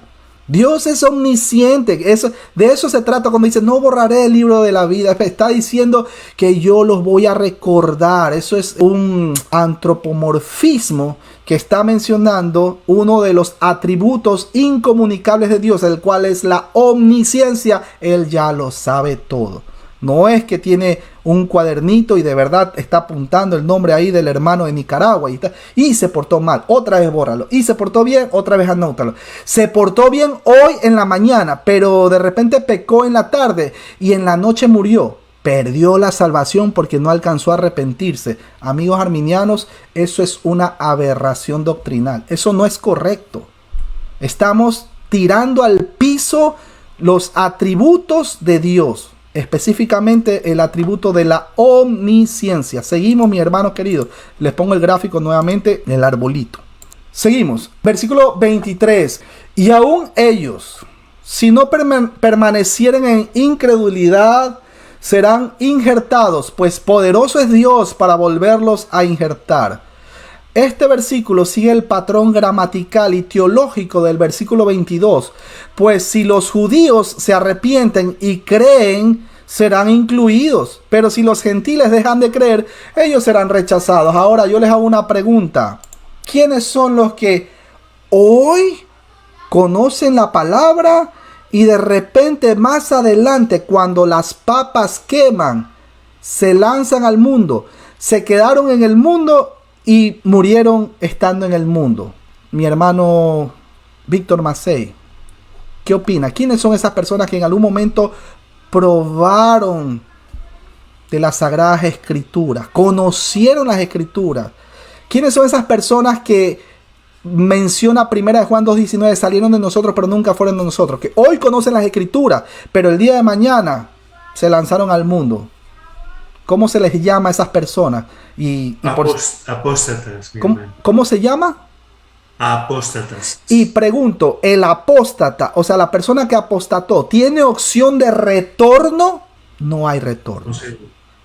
Dios es omnisciente. De eso se trata cuando dice no borraré el libro de la vida. Está diciendo que yo los voy a recordar. Eso es un antropomorfismo que está mencionando uno de los atributos incomunicables de Dios, el cual es la omnisciencia. Él ya lo sabe todo. No es que tiene un cuadernito y de verdad está apuntando el nombre ahí del hermano de Nicaragua y se portó mal, otra vez bórralo, y se portó bien, otra vez anótalo. Se portó bien hoy en la mañana, pero de repente pecó en la tarde y en la noche murió. Perdió la salvación porque no alcanzó a arrepentirse. Amigos arminianos, eso es una aberración doctrinal. Eso no es correcto. Estamos tirando al piso los atributos de Dios. Específicamente el atributo de la omnisciencia. Seguimos, mis hermanos queridos. Les pongo el gráfico nuevamente en el arbolito. Seguimos. Versículo 23. Y aún ellos, si no permanecieren en incredulidad, serán injertados, pues poderoso es Dios para volverlos a injertar. Este versículo sigue el patrón gramatical y teológico del versículo 22, pues si los judíos se arrepienten y creen, serán incluidos, pero si los gentiles dejan de creer, ellos serán rechazados. Ahora yo les hago una pregunta: ¿quiénes son los que hoy conocen la palabra y de repente más adelante, cuando las papas queman, se lanzan al mundo, se quedaron en el mundo y murieron estando en el mundo? Mi hermano Víctor Macei, ¿qué opina? ¿Quiénes son esas personas que en algún momento probaron de las Sagradas Escrituras, conocieron las Escrituras. ¿Quiénes son esas personas que menciona 1 Juan 2:19? Salieron de nosotros pero nunca fueron de nosotros. Que hoy conocen las Escrituras, pero el día de mañana se lanzaron al mundo. ¿Cómo se les llama a esas personas? Apóstatas. ¿Cómo se llama? Apóstatas. Y pregunto, ¿el apóstata, o sea, la persona que apostató, tiene opción de retorno? No hay retorno.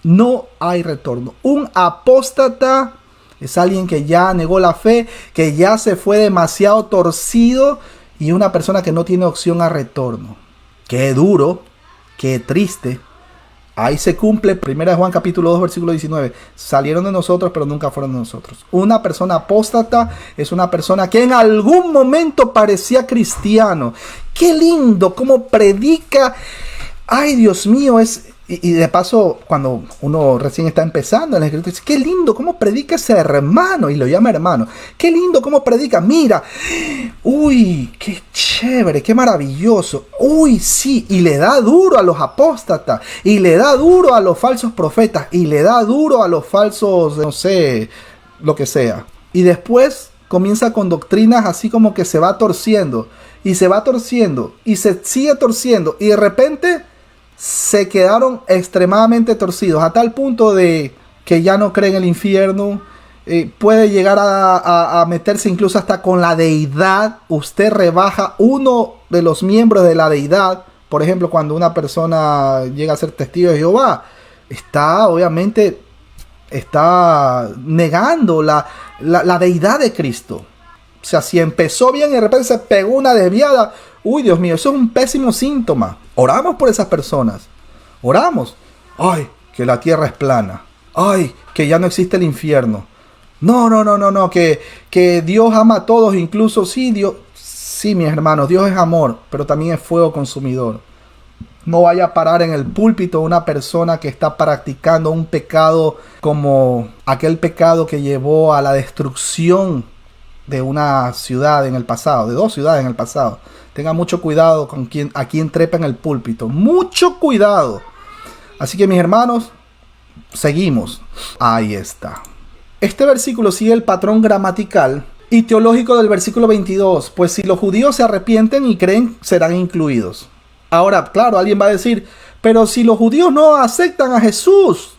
No hay retorno. Un apóstata es alguien que ya negó la fe, que ya se fue demasiado torcido, y una persona que no tiene opción a retorno. Qué duro, qué triste. Ahí se cumple 1 Juan capítulo 2 versículo 19. Salieron de nosotros pero nunca fueron de nosotros. Una persona apóstata es una persona que en algún momento parecía cristiano. Qué lindo cómo predica. Ay, Dios mío, y de paso, cuando uno recién está empezando en la escritura, dice, qué lindo cómo predica ese hermano, y lo llama hermano. Qué lindo cómo predica, mira, uy, qué chévere, qué maravilloso. Uy, sí, y le da duro a los apóstatas, y le da duro a los falsos profetas, y le da duro a los falsos, no sé, lo que sea. Y después comienza con doctrinas así como que se va torciendo, y se va torciendo, y se sigue torciendo, y de repente se quedaron extremadamente torcidos a tal punto de que ya no creen en el infierno. Puede llegar a meterse incluso hasta con la deidad. Usted rebaja uno de los miembros de la deidad. Por ejemplo, cuando una persona llega a ser testigo de Jehová, obviamente está negando la deidad de Cristo. O sea, si empezó bien y de repente se pegó una desviada, uy, Dios mío, eso es un pésimo síntoma. Oramos por esas personas. Oramos. Ay, que la tierra es plana. Ay, que ya no existe el infierno. No, que Dios ama a todos, incluso sí, Dios. Sí, mis hermanos, Dios es amor, pero también es fuego consumidor. No vaya a parar en el púlpito una persona que está practicando un pecado como aquel pecado que llevó a la destrucción de una ciudad en el pasado, de 2 ciudades en el pasado. Tenga mucho cuidado con a quien trepa en el púlpito. Mucho cuidado. Así que, mis hermanos, seguimos. Ahí está. Este versículo sigue el patrón gramatical y teológico del versículo 22. Pues si los judíos se arrepienten y creen, serán incluidos. Ahora, claro, alguien va a decir, pero si los judíos no aceptan a Jesús,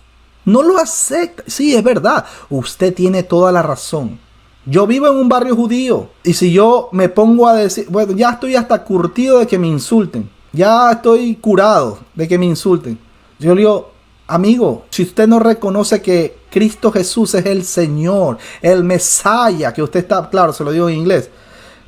no lo aceptan. Sí, es verdad. Usted tiene toda la razón. Yo vivo en un barrio judío, y si yo me pongo a decir, bueno, ya estoy hasta curtido de que me insulten, ya estoy curado de que me insulten. Yo le digo, amigo, si usted no reconoce que Cristo Jesús es el Señor, el Mesaya, que usted está, claro, se lo digo en inglés,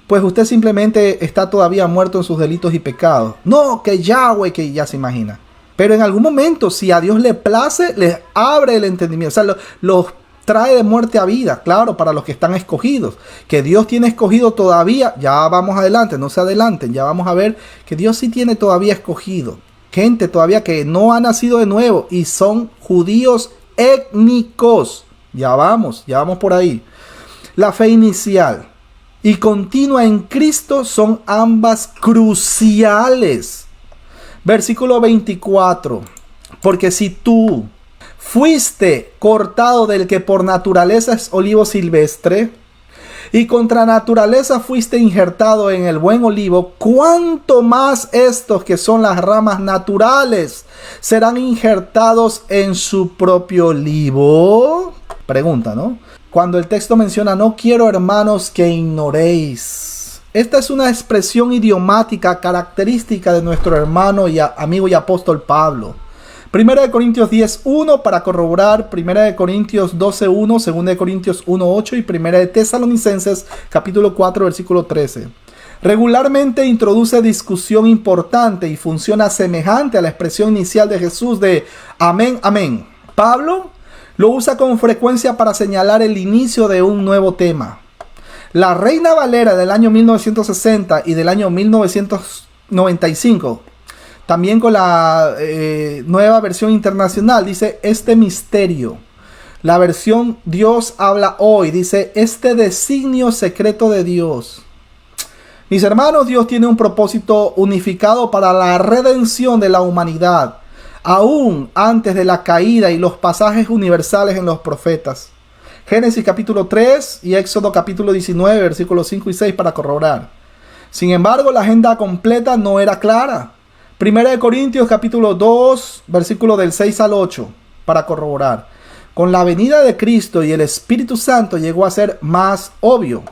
pues usted simplemente está todavía muerto en sus delitos y pecados. No, que Yahweh, que ya se imagina. Pero en algún momento, si a Dios le place, les abre el entendimiento. O sea, los trae de muerte a vida, claro, para los que están escogidos. Que Dios tiene escogido todavía, ya vamos adelante, no se adelanten, ya vamos a ver que Dios sí tiene todavía escogido. Gente todavía que no ha nacido de nuevo y son judíos étnicos. Ya vamos por ahí. La fe inicial y continua en Cristo son ambas cruciales. Versículo 24. Porque si tú fuiste cortado del que por naturaleza es olivo silvestre, y contra naturaleza fuiste injertado en el buen olivo, ¿cuánto más estos que son las ramas naturales serán injertados en su propio olivo? Pregunta, ¿no? Cuando el texto menciona, no quiero, hermanos, que ignoréis. Esta es una expresión idiomática característica de nuestro hermano y amigo y apóstol Pablo. 1 Corintios 10:1 para corroborar, 1 Corintios 12:1, 2 Corintios 1:8 y 1 Tesalonicenses capítulo 4 versículo 13. Regularmente introduce discusión importante y funciona semejante a la expresión inicial de Jesús de amén, amén. Pablo lo usa con frecuencia para señalar el inicio de un nuevo tema. La Reina Valera del año 1960 y del año 1995, también con la nueva versión internacional, dice este misterio. La versión Dios habla hoy dice este designio secreto de Dios. Mis hermanos, Dios tiene un propósito unificado para la redención de la humanidad. aún antes de la caída y los pasajes universales en los profetas. Génesis capítulo 3 y Éxodo capítulo 19, versículos 5 y 6 para corroborar. Sin embargo, la agenda completa no era clara. Primera de Corintios capítulo 2, versículo del 6 al 8 para corroborar. Con la venida de Cristo y el Espíritu Santo llegó a ser más obvio.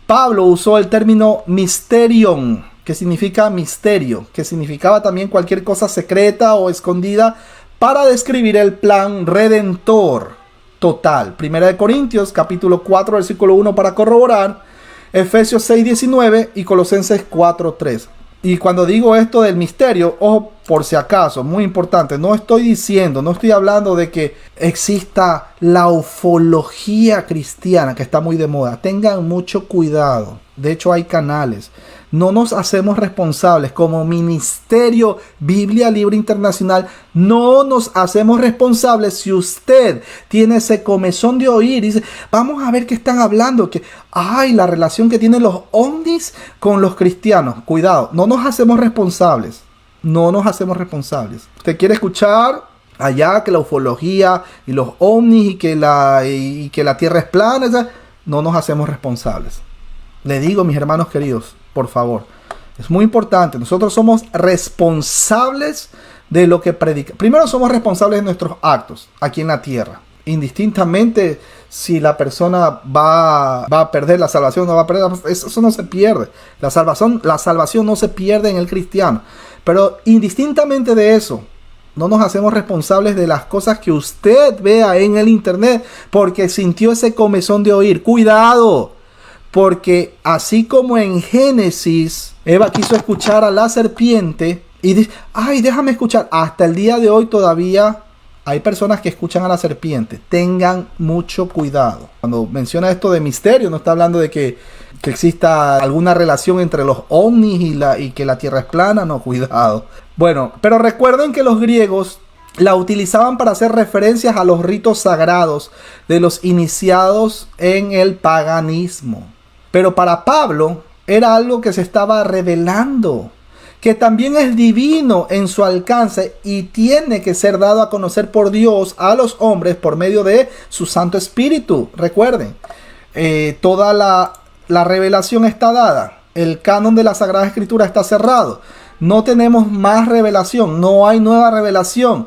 Pablo usó el término mysterion, que significa misterio, que significaba también cualquier cosa secreta o escondida para describir el plan redentor total. Primera de Corintios capítulo 4, versículo 1 para corroborar, Efesios 6, 19 y Colosenses 4, 3. Y cuando digo esto del misterio, ojo, por si acaso, muy importante, no estoy hablando de que exista la ufología cristiana que está muy de moda. Tengan mucho cuidado. De hecho, hay canales. No nos hacemos responsables como Ministerio Biblia Libre Internacional. No nos hacemos responsables si usted tiene ese comezón de oír y dice, vamos a ver qué están hablando. Que, la relación que tienen los ovnis con los cristianos. Cuidado, no nos hacemos responsables. No nos hacemos responsables. Usted quiere escuchar allá que la ufología y los ovnis y que la tierra es plana. No nos hacemos responsables. Le digo, mis hermanos queridos, por favor, es muy importante. Nosotros somos responsables de lo que predica. Primero somos responsables de nuestros actos aquí en la tierra. Indistintamente si la persona va a perder la salvación o no va a perder, eso no se pierde. La salvación no se pierde en el cristiano. Pero indistintamente de eso, no nos hacemos responsables de las cosas que usted vea en el internet porque sintió ese comezón de oír. ¡Cuidado! Porque así como en Génesis, Eva quiso escuchar a la serpiente y dice, déjame escuchar. Hasta el día de hoy todavía hay personas que escuchan a la serpiente. Tengan mucho cuidado. Cuando menciona esto de misterio, no está hablando de que exista alguna relación entre los ovnis y que la tierra es plana. No, cuidado. Bueno, pero recuerden que los griegos la utilizaban para hacer referencias a los ritos sagrados de los iniciados en el paganismo. Pero para Pablo era algo que se estaba revelando, que también es divino en su alcance y tiene que ser dado a conocer por Dios a los hombres por medio de su Santo Espíritu. Recuerden, toda la revelación está dada. El canon de la Sagrada Escritura está cerrado. No tenemos más revelación, no hay nueva revelación.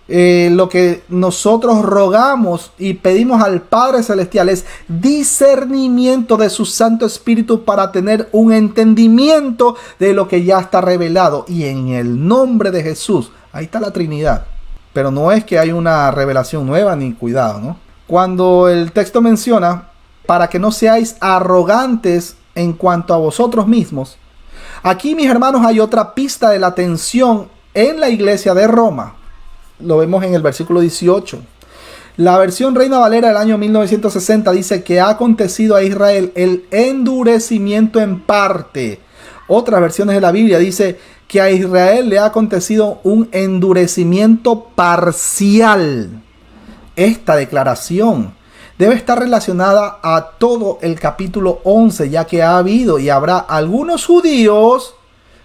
Lo que nosotros rogamos y pedimos al Padre Celestial es discernimiento de su Santo Espíritu para tener un entendimiento de lo que ya está revelado. Y en el nombre de Jesús, ahí está la Trinidad. Pero no es que hay una revelación nueva, ni cuidado, ¿no? Cuando el texto menciona, para que no seáis arrogantes en cuanto a vosotros mismos, aquí, mis hermanos, hay otra pista de la tensión en la iglesia de Roma. Lo vemos en el versículo 18. La versión Reina Valera del año 1960 dice que ha acontecido a Israel el endurecimiento en parte. Otras versiones de la Biblia dice que a Israel le ha acontecido un endurecimiento parcial. Esta declaración debe estar relacionada a todo el capítulo 11, ya que ha habido y habrá algunos judíos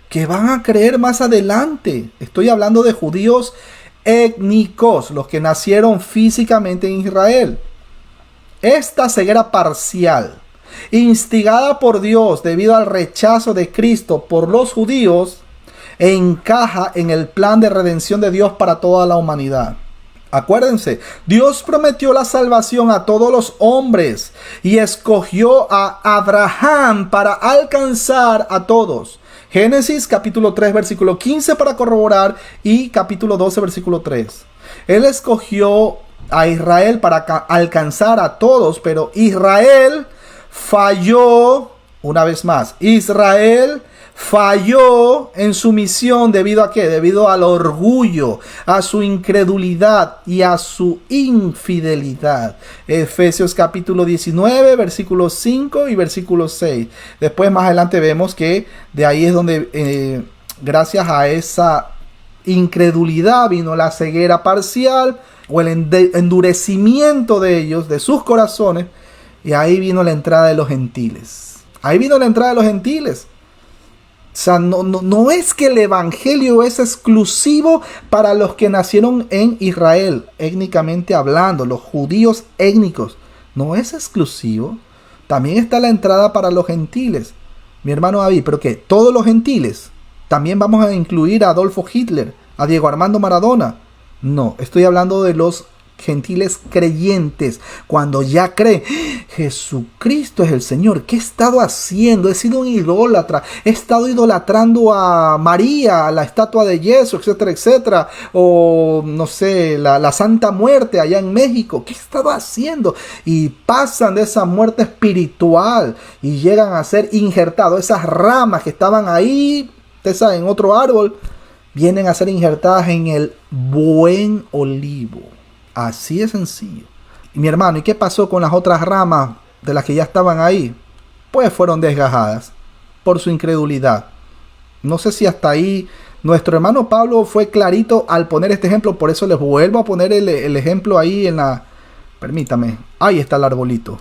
que van a creer más adelante. Estoy hablando de judíos étnicos, los que nacieron físicamente en Israel. Esta ceguera parcial, instigada por Dios debido al rechazo de Cristo por los judíos, encaja en el plan de redención de Dios para toda la humanidad. Acuérdense, Dios prometió la salvación a todos los hombres y escogió a Abraham para alcanzar a todos. Génesis capítulo 3 versículo 15 para corroborar y capítulo 12 versículo 3. Él escogió a Israel para alcanzar a todos, pero Israel falló una vez más. Israel falló en su misión ¿debido a qué? Debido al orgullo, a su incredulidad y a su infidelidad. Efesios capítulo 19, versículos 5 y versículo 6. Después más adelante vemos que de ahí es donde gracias a esa incredulidad vino la ceguera parcial o el endurecimiento de ellos, de sus corazones, y ahí vino la entrada de los gentiles. Ahí vino la entrada de los gentiles. sea, no es que el evangelio es exclusivo para los que nacieron en Israel, étnicamente hablando, los judíos étnicos. No es exclusivo. También está la entrada para los gentiles. Mi hermano David, ¿pero qué? ¿Todos los gentiles? ¿También vamos a incluir a Adolfo Hitler, a Diego Armando Maradona? No, estoy hablando de los gentiles creyentes, cuando ya creen, Jesucristo es el Señor. ¿Qué he estado haciendo? He sido un idólatra, he estado idolatrando a María, a la estatua de yeso, etcétera, etcétera, o no sé, la Santa Muerte allá en México. ¿Qué he estado haciendo? Y pasan de esa muerte espiritual y llegan a ser injertados. Esas ramas que estaban ahí, ustedes saben, en otro árbol, vienen a ser injertadas en el buen olivo. Así es sencillo. Y mi hermano, ¿y qué pasó con las otras ramas de las que ya estaban ahí? Pues fueron desgajadas por su incredulidad. No sé si hasta ahí nuestro hermano Pablo fue clarito al poner este ejemplo. Por eso les vuelvo a poner el ejemplo ahí en la... Permítame. Ahí está el arbolito.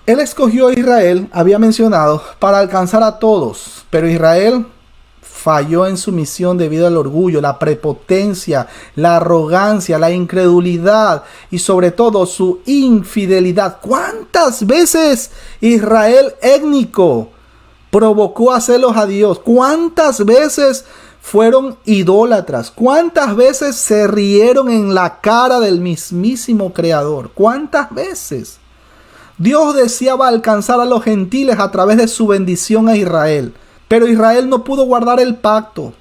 Él escogió a Israel, había mencionado, para alcanzar a todos. Pero Israel falló en su misión debido al orgullo, la prepotencia, la arrogancia, la incredulidad y sobre todo su infidelidad. ¿Cuántas veces Israel étnico provocó a celos a Dios? ¿Cuántas veces fueron idólatras? ¿Cuántas veces se rieron en la cara del mismísimo Creador? ¿Cuántas veces? Dios deseaba alcanzar a los gentiles a través de su bendición a Israel. Pero Israel no pudo guardar el pacto.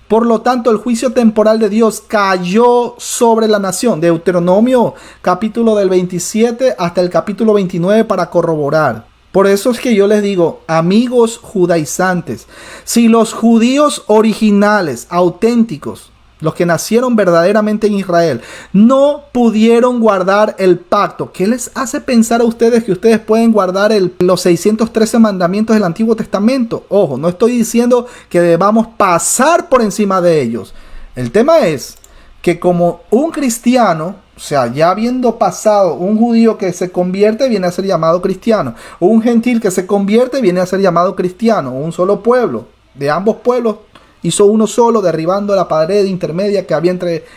Por lo tanto, el juicio temporal de Dios cayó sobre la nación. Deuteronomio capítulo del 27 hasta el capítulo 29 para corroborar. Por eso es que yo les digo, amigos judaizantes, si los judíos originales, auténticos, los que nacieron verdaderamente en Israel, no pudieron guardar el pacto, ¿qué les hace pensar a ustedes que ustedes pueden guardar los 613 mandamientos del Antiguo Testamento? Ojo, no estoy diciendo que debamos pasar por encima de ellos. El tema es que como un cristiano, o sea, ya habiendo pasado, un judío que se convierte viene a ser llamado cristiano, o un gentil que se convierte viene a ser llamado cristiano, un solo pueblo, de ambos pueblos, hizo uno solo, derribando la pared intermedia que había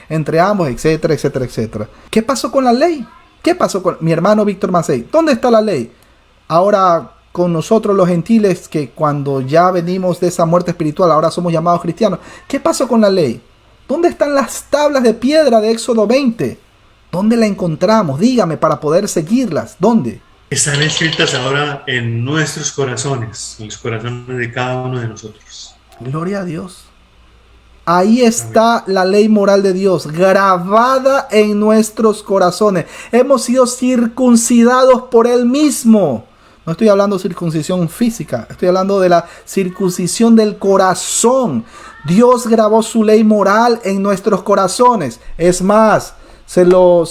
entre ambos, etcétera, etcétera, etcétera. ¿Qué pasó con la ley? ¿Qué pasó con mi hermano Víctor Macei? ¿Dónde está la ley? Ahora con nosotros los gentiles, que cuando ya venimos de esa muerte espiritual, ahora somos llamados cristianos. ¿Qué pasó con la ley? ¿Dónde están las tablas de piedra de Éxodo 20? ¿Dónde la encontramos? Dígame para poder seguirlas. ¿Dónde? Están escritas ahora en nuestros corazones, en los corazones de cada uno de nosotros. Gloria a Dios. Ahí está la ley moral de Dios, grabada en nuestros corazones. Hemos sido circuncidados por Él mismo. No estoy hablando de circuncisión física, estoy hablando de la circuncisión del corazón. Dios grabó su ley moral en nuestros corazones. Es más, se lo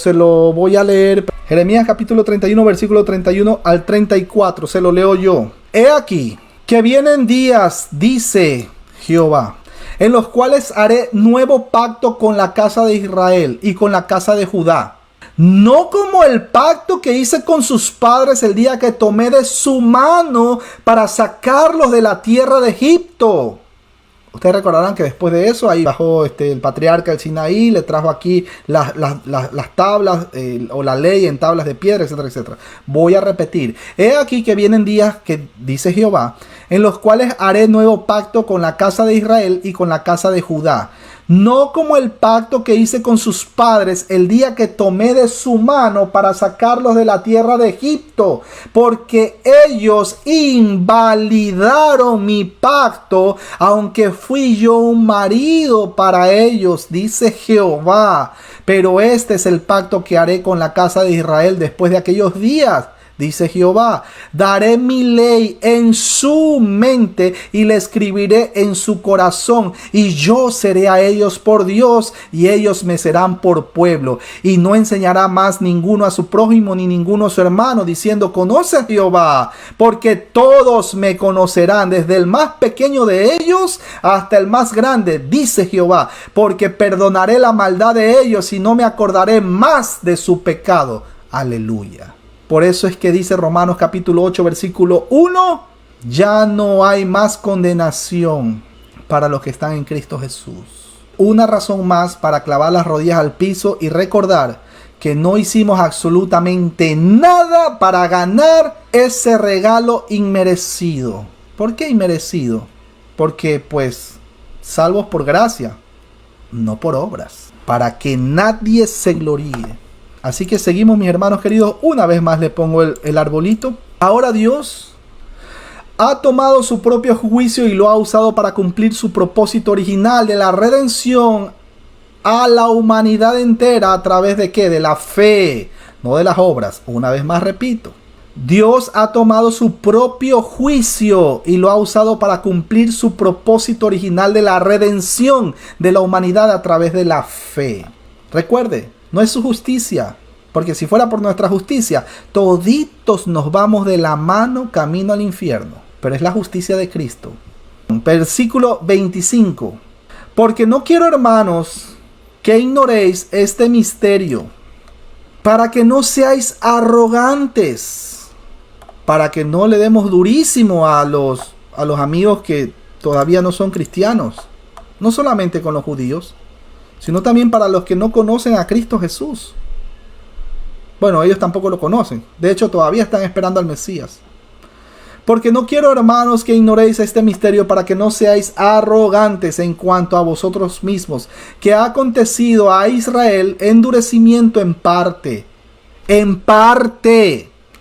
voy a leer. Jeremías capítulo 31, versículo 31 al 34. Se lo leo yo. He aquí que vienen días, dice Jehová, en los cuales haré nuevo pacto con la casa de Israel y con la casa de Judá. No como el pacto que hice con sus padres el día que tomé de su mano para sacarlos de la tierra de Egipto. Ustedes recordarán que después de eso, ahí bajó el patriarca del Sinaí, le trajo aquí las tablas o la ley en tablas de piedra, etcétera, etcétera. Voy a repetir. He aquí que vienen días, que dice Jehová, en los cuales haré nuevo pacto con la casa de Israel y con la casa de Judá. No como el pacto que hice con sus padres el día que tomé de su mano para sacarlos de la tierra de Egipto, porque ellos invalidaron mi pacto, aunque fui yo un marido para ellos, dice Jehová. Pero este es el pacto que haré con la casa de Israel después de aquellos días, dice Jehová. Daré mi ley en su mente y la escribiré en su corazón, y yo seré a ellos por Dios y ellos me serán por pueblo. Y no enseñará más ninguno a su prójimo ni ninguno a su hermano, diciendo: conoce a Jehová, porque todos me conocerán, desde el más pequeño de ellos hasta el más grande, dice Jehová, porque perdonaré la maldad de ellos y no me acordaré más de su pecado. Aleluya. Por eso es que dice Romanos capítulo 8 versículo 1, ya no hay más condenación para los que están en Cristo Jesús. Una razón más para clavar las rodillas al piso y recordar que no hicimos absolutamente nada para ganar ese regalo inmerecido. ¿Por qué inmerecido? Porque pues salvos por gracia, no por obras, para que nadie se gloríe. Así que seguimos, mis hermanos queridos. Una vez más le pongo el arbolito. Ahora Dios ha tomado su propio juicio y lo ha usado para cumplir su propósito original de la redención a la humanidad entera. ¿A través de qué? De la fe, no de las obras. Una vez más repito. Dios ha tomado su propio juicio y lo ha usado para cumplir su propósito original de la redención de la humanidad a través de la fe. Recuerde, no es su justicia, porque si fuera por nuestra justicia, toditos nos vamos de la mano camino al infierno. Pero es la justicia de Cristo. Versículo 25. Porque no quiero, hermanos, que ignoréis este misterio, para que no seáis arrogantes, para que no le demos durísimo a los amigos que todavía no son cristianos, no solamente con los judíos, sino también para los que no conocen a Cristo Jesús. Bueno, ellos tampoco lo conocen, de hecho todavía están esperando al Mesías. Porque no quiero, hermanos, que ignoréis este misterio, para que no seáis arrogantes en cuanto a vosotros mismos, que ha acontecido a Israel endurecimiento en parte,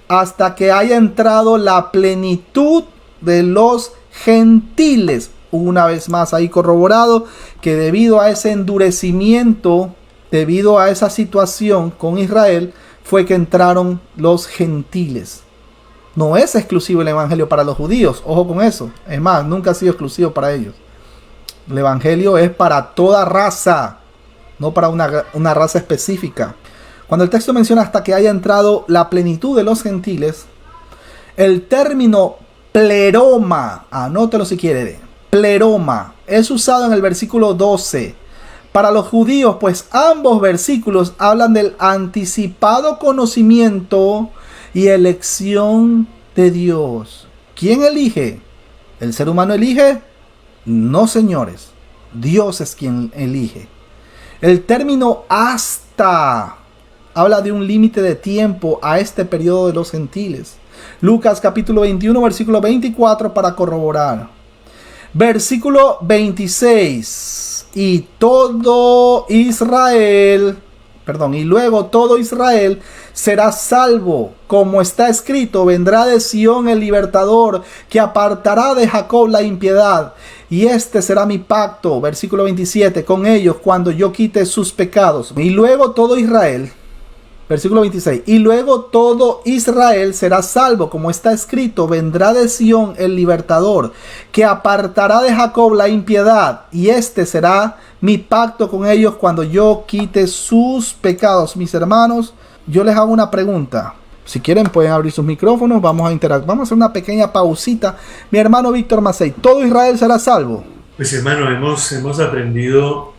hasta que haya entrado la plenitud de los gentiles. Una vez más ahí corroborado que debido a ese endurecimiento, debido a esa situación con Israel, fue que entraron los gentiles. No es exclusivo el evangelio para los judíos, ojo con eso. Es más, nunca ha sido exclusivo para ellos. El evangelio es para toda raza, no para una raza específica. Cuando el texto menciona hasta que haya entrado la plenitud de los gentiles, el término pleroma, anótelo si quiere, pleroma, es usado en el versículo 12. Para los judíos, pues ambos versículos hablan del anticipado conocimiento y elección de Dios. ¿Quién elige? ¿El ser humano elige? No, señores. Dios es quien elige. El término hasta habla de un límite de tiempo a este periodo de los gentiles. Lucas capítulo 21, versículo 24 para corroborar. Versículo 26. Y luego todo Israel será salvo, como está escrito: vendrá de Sión el libertador, que apartará de Jacob la impiedad, y este será mi pacto, versículo 27, con ellos cuando yo quite sus pecados. Y luego todo Israel, versículo 26, y luego todo Israel será salvo, como está escrito: vendrá de Sión el libertador, que apartará de Jacob la impiedad, y este será mi pacto con ellos cuando yo quite sus pecados. Mis hermanos, yo les hago una pregunta. Si quieren pueden abrir sus micrófonos, vamos a interactuar. Vamos a hacer una pequeña pausita. Mi hermano Víctor Macei, ¿todo Israel será salvo? Pues hermano, hemos aprendido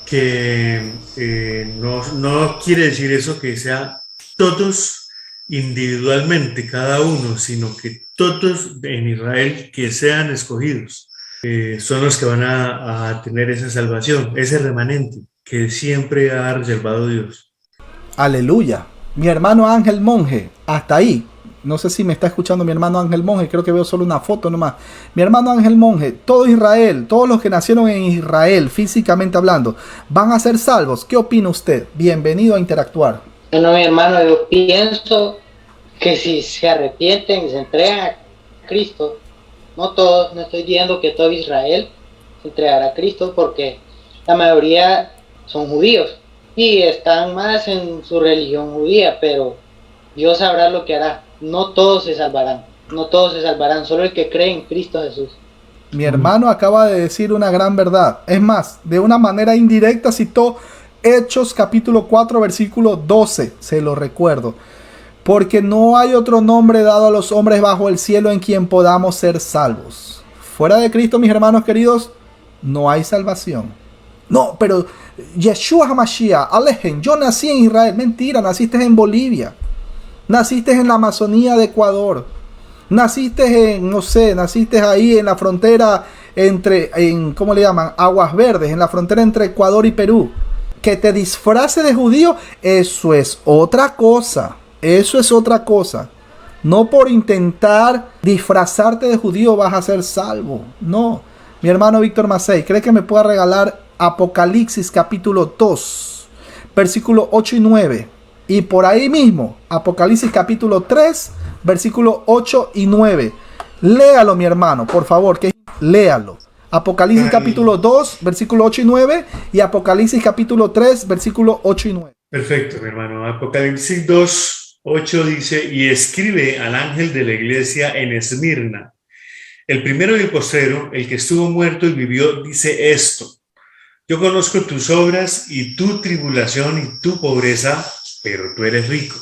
que no quiere decir eso que sea todos individualmente, cada uno, sino que todos en Israel que sean escogidos son los que van a tener esa salvación, ese remanente que siempre ha reservado Dios. Aleluya. Mi hermano Ángel Monje, hasta ahí. No sé si me está escuchando mi hermano Ángel Monje, creo que veo solo una foto nomás. Mi hermano Ángel Monje, todo Israel, todos los que nacieron en Israel, físicamente hablando, ¿van a ser salvos? ¿Qué opina usted? Bienvenido a interactuar. Bueno, mi hermano, yo pienso que si se arrepienten y se entregan a Cristo, no todos, no estoy diciendo que todo Israel se entregará a Cristo, porque la mayoría son judíos y están más en su religión judía, pero Dios sabrá lo que hará. No todos se salvarán, solo el que cree en Cristo Jesús. Mi hermano acaba de decir una gran verdad. Es más, de una manera indirecta citó Hechos capítulo 4 versículo 12, se lo recuerdo. Porque no hay otro nombre dado a los hombres bajo el cielo en quien podamos ser salvos. Fuera de Cristo, mis hermanos queridos, no hay salvación. No, pero Yeshua HaMashiach, alejen, yo nací en Israel. Mentira, naciste en Bolivia. Naciste en la Amazonía de Ecuador. Naciste naciste ahí en la frontera ¿cómo le llaman? Aguas Verdes, en la frontera entre Ecuador y Perú. Que te disfrace de judío, eso es otra cosa. Eso es otra cosa. No por intentar disfrazarte de judío vas a ser salvo. No. Mi hermano Víctor Macei, ¿cree que me pueda regalar Apocalipsis capítulo 2, versículo 8 y 9? Y por ahí mismo, Apocalipsis capítulo 3, versículo 8 y 9. Léalo, mi hermano, por favor, que léalo. Apocalipsis capítulo 2, versículo 8 y 9. Y Apocalipsis capítulo 3, versículo 8 y 9. Perfecto, mi hermano. Apocalipsis 2, 8 dice: y escribe al ángel de la iglesia en Esmirna, el primero y el postrero, el que estuvo muerto y vivió, dice esto: yo conozco tus obras y tu tribulación y tu pobreza, pero tú eres rico.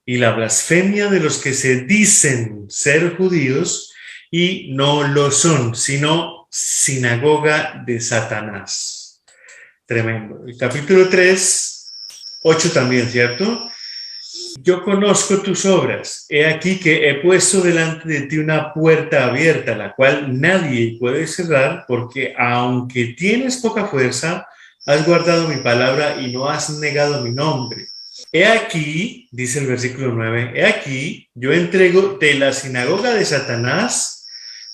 Y la blasfemia de los que se dicen ser judíos y no lo son, sino sinagoga de Satanás. Tremendo. El capítulo 3, 8 también, ¿cierto? Yo conozco tus obras. He aquí que he puesto delante de ti una puerta abierta, la cual nadie puede cerrar, porque aunque tienes poca fuerza, has guardado mi palabra y no has negado mi nombre. He aquí, dice el versículo 9, he aquí, yo entrego de la sinagoga de Satanás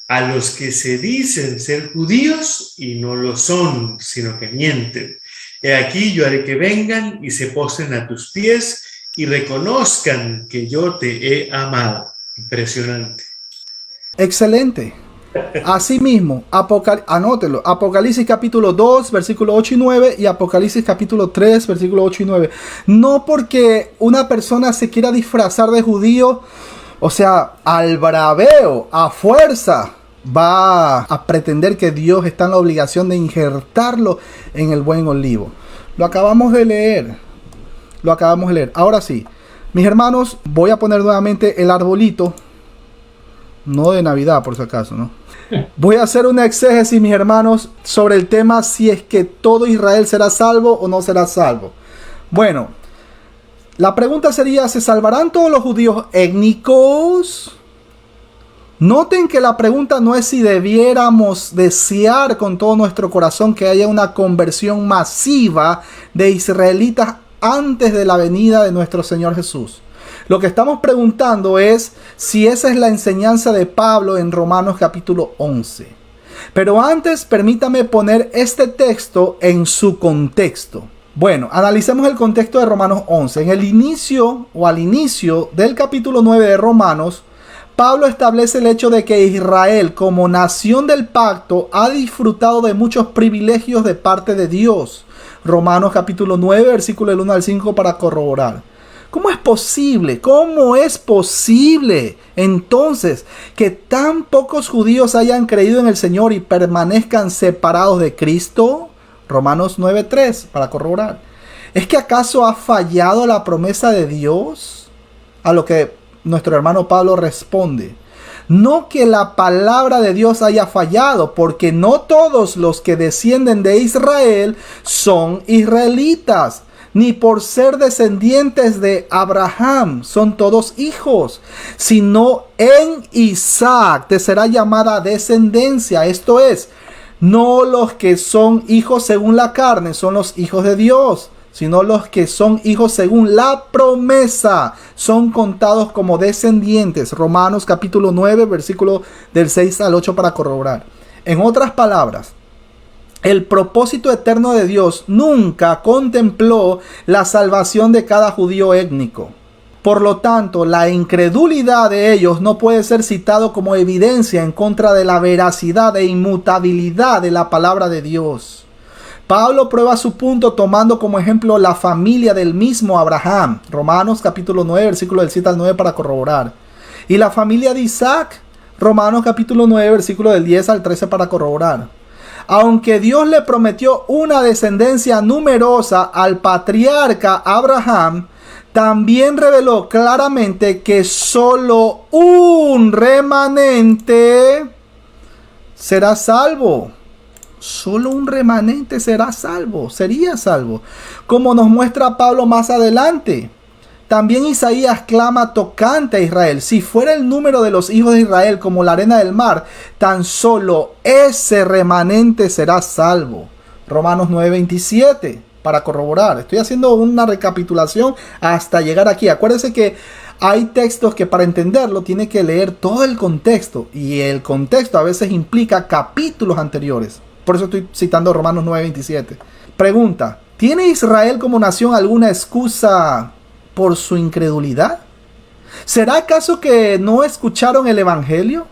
a los que se dicen ser judíos y no lo son, sino que mienten. He aquí, yo haré que vengan y se postren a tus pies y reconozcan que yo te he amado. Impresionante. Excelente. Asimismo, anótelo, Apocalipsis capítulo 2, versículo 8 y 9 y Apocalipsis capítulo 3, versículo 8 y 9. No porque una persona se quiera disfrazar de judío, o sea, al braveo, a fuerza, va a pretender que Dios está en la obligación de injertarlo en el buen olivo. Lo acabamos de leer. Ahora sí, mis hermanos, voy a poner nuevamente el arbolito. No de Navidad, por si acaso, ¿no? Voy a hacer una exégesis, mis hermanos, sobre el tema si es que todo Israel será salvo o no será salvo. Bueno, la pregunta sería, ¿se salvarán todos los judíos étnicos? Noten que la pregunta no es si debiéramos desear con todo nuestro corazón que haya una conversión masiva de israelitas antes de la venida de nuestro Señor Jesús. Lo que estamos preguntando es si esa es la enseñanza de Pablo en Romanos capítulo 11. Pero antes, permítame poner este texto en su contexto. Bueno, analicemos el contexto de Romanos 11. En el inicio o al inicio del capítulo 9 de Romanos, Pablo establece el hecho de que Israel, como nación del pacto, ha disfrutado de muchos privilegios de parte de Dios. Romanos capítulo 9, versículo del 1 al 5 para corroborar. ¿Cómo es posible? ¿Cómo es posible entonces que tan pocos judíos hayan creído en el Señor y permanezcan separados de Cristo? Romanos 9:3 para corroborar. ¿Es que acaso ha fallado la promesa de Dios? A lo que nuestro hermano Pablo responde: no que la palabra de Dios haya fallado, porque no todos los que descienden de Israel son israelitas, ni por ser descendientes de Abraham son todos hijos, sino en Isaac te será llamada descendencia. Esto es, no los que son hijos según la carne son los hijos de Dios, sino los que son hijos según la promesa son contados como descendientes. Romanos capítulo 9, versículo del 6 al 8 para corroborar. En otras palabras, el propósito eterno de Dios nunca contempló la salvación de cada judío étnico. Por lo tanto, la incredulidad de ellos no puede ser citado como evidencia en contra de la veracidad e inmutabilidad de la palabra de Dios. Pablo prueba su punto tomando como ejemplo la familia del mismo Abraham. Romanos capítulo 9, versículo del 7 al 9 para corroborar. Y la familia de Isaac. Romanos capítulo 9, versículo del 10 al 13 para corroborar. Aunque Dios le prometió una descendencia numerosa al patriarca Abraham, también reveló claramente que solo un remanente será salvo. Solo un remanente será salvo, sería salvo. Como nos muestra Pablo más adelante. También Isaías clama tocante a Israel: si fuera el número de los hijos de Israel como la arena del mar, tan solo ese remanente será salvo. Romanos 9:27, para corroborar. Estoy haciendo una recapitulación hasta llegar aquí. Acuérdense que hay textos que para entenderlo tiene que leer todo el contexto, y el contexto a veces implica capítulos anteriores. Por eso estoy citando Romanos 9:27. Pregunta: ¿tiene Israel como nación alguna excusa por su incredulidad? ¿Será acaso que no escucharon el evangelio?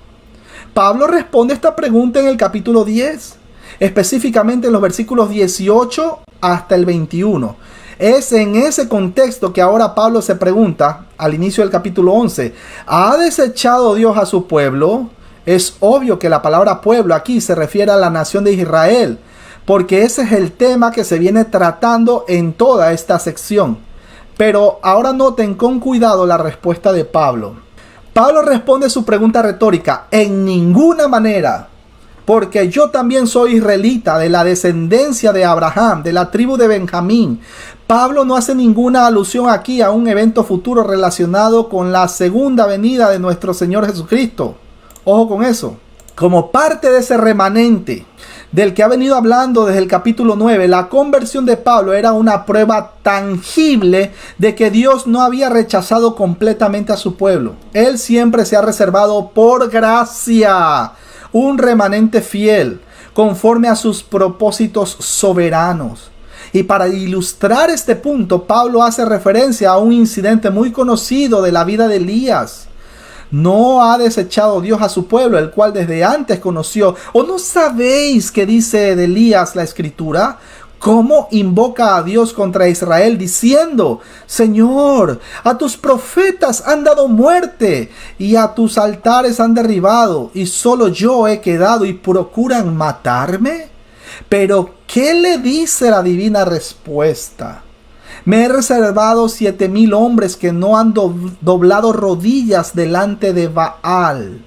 Pablo responde esta pregunta en el capítulo 10, específicamente en los versículos 18 hasta el 21. Es en ese contexto que ahora Pablo se pregunta al inicio del capítulo 11: ¿ha desechado Dios a su pueblo? Es obvio que la palabra pueblo aquí se refiere a la nación de Israel, porque ese es el tema que se viene tratando en toda esta sección. Pero ahora noten con cuidado la respuesta de Pablo. Pablo responde su pregunta retórica: en ninguna manera, porque yo también soy israelita, de la descendencia de Abraham, de la tribu de Benjamín. Pablo no hace ninguna alusión aquí a un evento futuro relacionado con la segunda venida de nuestro Señor Jesucristo. Ojo con eso. Como parte de ese remanente del que ha venido hablando desde el capítulo 9, la conversión de Pablo era una prueba tangible de que Dios no había rechazado completamente a su pueblo. Él siempre se ha reservado por gracia un remanente fiel, conforme a sus propósitos soberanos. Y para ilustrar este punto, Pablo hace referencia a un incidente muy conocido de la vida de Elías. No ha desechado Dios a su pueblo, el cual desde antes conoció. ¿O no sabéis qué dice de Elías la Escritura? ¿Cómo invoca a Dios contra Israel diciendo: Señor, a tus profetas han dado muerte y a tus altares han derribado, y solo yo he quedado y procuran matarme? Pero ¿qué le dice la divina respuesta? Me he reservado 7,000 hombres que no han doblado rodillas delante de Baal.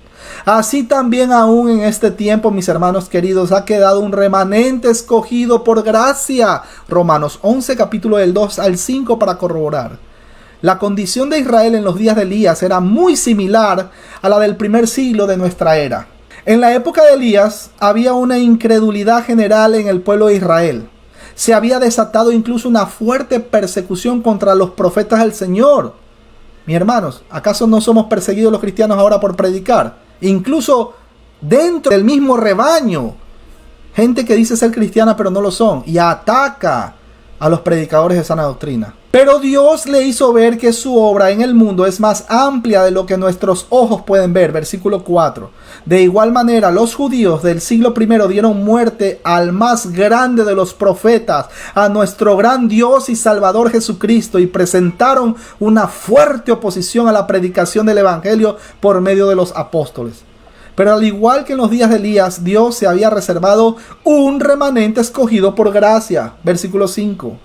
Así también aún en este tiempo, mis hermanos queridos, ha quedado un remanente escogido por gracia. Romanos 11, capítulo del 2 al 5, para corroborar. La condición de Israel en los días de Elías era muy similar a la del primer siglo de nuestra era. En la época de Elías había una incredulidad general en el pueblo de Israel. Se había desatado incluso una fuerte persecución contra los profetas del Señor. Mis hermanos, ¿acaso no somos perseguidos los cristianos ahora por predicar? Incluso dentro del mismo rebaño, gente que dice ser cristiana pero no lo son, y ataca a los predicadores de sana doctrina. Pero Dios le hizo ver que su obra en el mundo es más amplia de lo que nuestros ojos pueden ver. Versículo 4. De igual manera, los judíos del siglo I dieron muerte al más grande de los profetas, a nuestro gran Dios y Salvador Jesucristo, y presentaron una fuerte oposición a la predicación del Evangelio por medio de los apóstoles. Pero al igual que en los días de Elías, Dios se había reservado un remanente escogido por gracia. Versículo 5.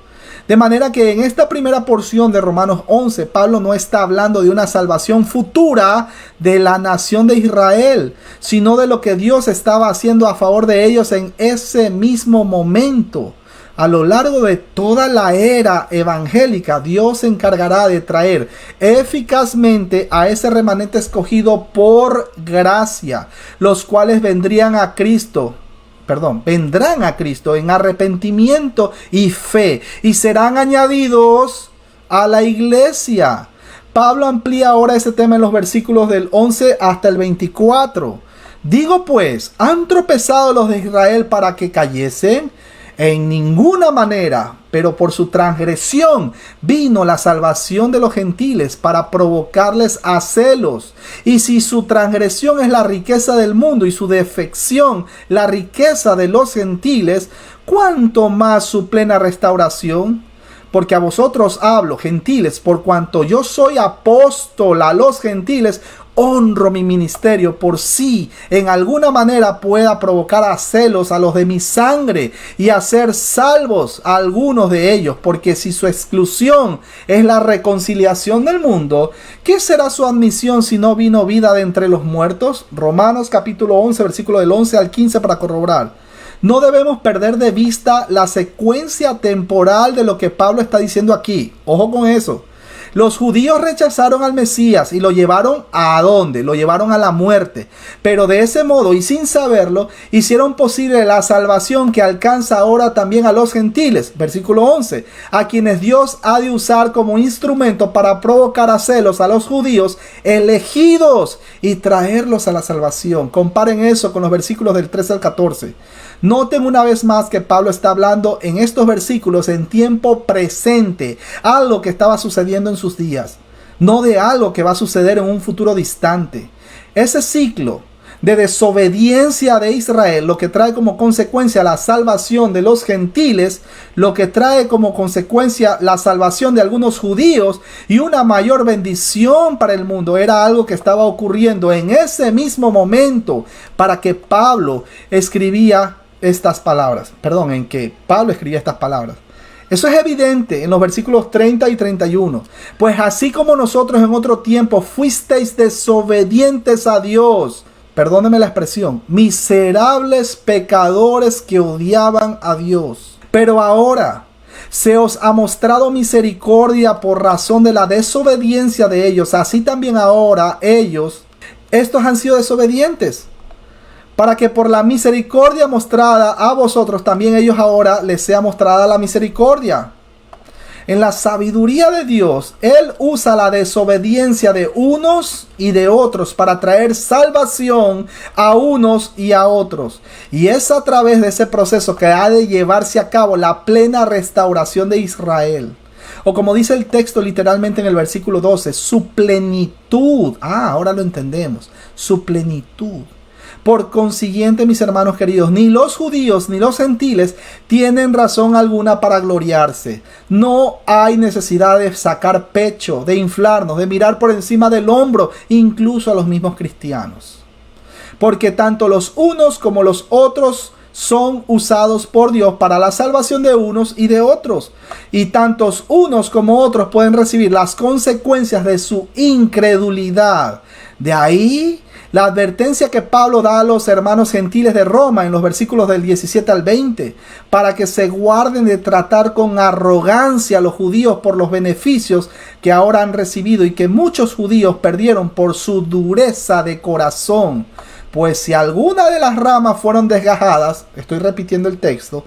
De manera que en esta primera porción de Romanos 11, Pablo no está hablando de una salvación futura de la nación de Israel, sino de lo que Dios estaba haciendo a favor de ellos en ese mismo momento. A lo largo de toda la era evangélica, Dios se encargará de traer eficazmente a ese remanente escogido por gracia, los cuales vendrán a Cristo en arrepentimiento y fe, y serán añadidos a la iglesia. Pablo amplía ahora ese tema en los versículos del 11 hasta el 24. Digo pues, ¿han tropezado los de Israel para que cayesen? En ninguna manera, pero por su transgresión vino la salvación de los gentiles para provocarles a celos. Y si su transgresión es la riqueza del mundo y su defección la riqueza de los gentiles, ¿cuánto más su plena restauración? Porque a vosotros hablo, gentiles, por cuanto yo soy apóstol a los gentiles, honro mi ministerio, por si en alguna manera pueda provocar a celos a los de mi sangre y hacer salvos a algunos de ellos. Porque si su exclusión es la reconciliación del mundo, ¿qué será su admisión si no vino vida de entre los muertos? Romanos capítulo 11, versículo del 11 al 15, para corroborar. No debemos perder de vista la secuencia temporal de lo que Pablo está diciendo aquí. Ojo con eso. Los judíos rechazaron al Mesías y lo llevaron ¿a dónde? Lo llevaron a la muerte. Pero de ese modo y sin saberlo, hicieron posible la salvación que alcanza ahora también a los gentiles. Versículo 11. A quienes Dios ha de usar como instrumento para provocar a celos a los judíos elegidos y traerlos a la salvación. Comparen eso con los versículos del 13 al 14. Noten una vez más que Pablo está hablando en estos versículos en tiempo presente, algo que estaba sucediendo en sus días, no de algo que va a suceder en un futuro distante. Ese ciclo de desobediencia de Israel, lo que trae como consecuencia la salvación de los gentiles, lo que trae como consecuencia la salvación de algunos judíos y una mayor bendición para el mundo, era algo que estaba ocurriendo en ese mismo momento para que Pablo escribía estas palabras. En que Pablo escribía estas palabras. Eso es evidente en los versículos 30 y 31. Pues así como nosotros en otro tiempo fuisteis desobedientes a Dios, perdóneme la expresión, miserables pecadores que odiaban a Dios. Pero ahora se os ha mostrado misericordia por razón de la desobediencia de ellos. Así también ahora estos han sido desobedientes, para que por la misericordia mostrada a vosotros, también ellos ahora les sea mostrada la misericordia. En la sabiduría de Dios, Él usa la desobediencia de unos y de otros para traer salvación a unos y a otros. Y es a través de ese proceso que ha de llevarse a cabo la plena restauración de Israel. O como dice el texto literalmente en el versículo 12, su plenitud. Ahora lo entendemos. Su plenitud. Por consiguiente, mis hermanos queridos, ni los judíos ni los gentiles tienen razón alguna para gloriarse. No hay necesidad de sacar pecho, de inflarnos, de mirar por encima del hombro, incluso a los mismos cristianos. Porque tanto los unos como los otros son usados por Dios para la salvación de unos y de otros. Y tantos unos como otros pueden recibir las consecuencias de su incredulidad. De ahí la advertencia que Pablo da a los hermanos gentiles de Roma en los versículos del 17 al 20, para que se guarden de tratar con arrogancia a los judíos por los beneficios que ahora han recibido y que muchos judíos perdieron por su dureza de corazón. Pues si alguna de las ramas fueron desgajadas, estoy repitiendo el texto,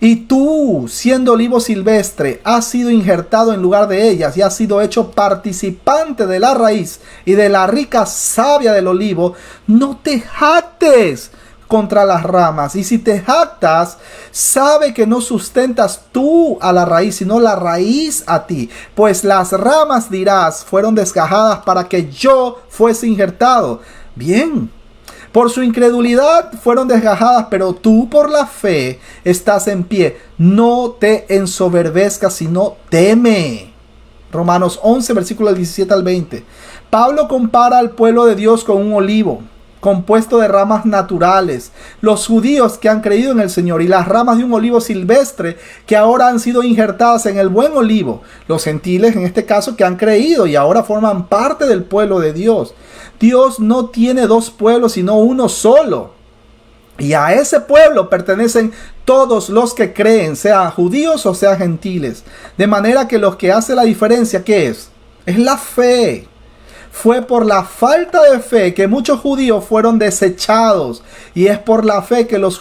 y tú, siendo olivo silvestre, has sido injertado en lugar de ellas y has sido hecho participante de la raíz y de la rica savia del olivo, no te jactes contra las ramas. Y si te jactas, sabe que no sustentas tú a la raíz, sino la raíz a ti. Pues las ramas, dirás, fueron desgajadas para que yo fuese injertado. Bien. Por su incredulidad fueron desgajadas, pero tú por la fe estás en pie. No te ensoberbezcas, sino teme. Romanos 11, versículos 17 al 20. Pablo compara al pueblo de Dios con un olivo compuesto de ramas naturales. Los judíos que han creído en el Señor y las ramas de un olivo silvestre que ahora han sido injertadas en el buen olivo. Los gentiles en este caso que han creído y ahora forman parte del pueblo de Dios. Dios no tiene dos pueblos sino uno solo. Y a ese pueblo pertenecen todos los que creen, sean judíos o sean gentiles. De manera que lo que hace la diferencia, ¿qué es? Es la fe. Fue por la falta de fe que muchos judíos fueron desechados. Y es por la fe que los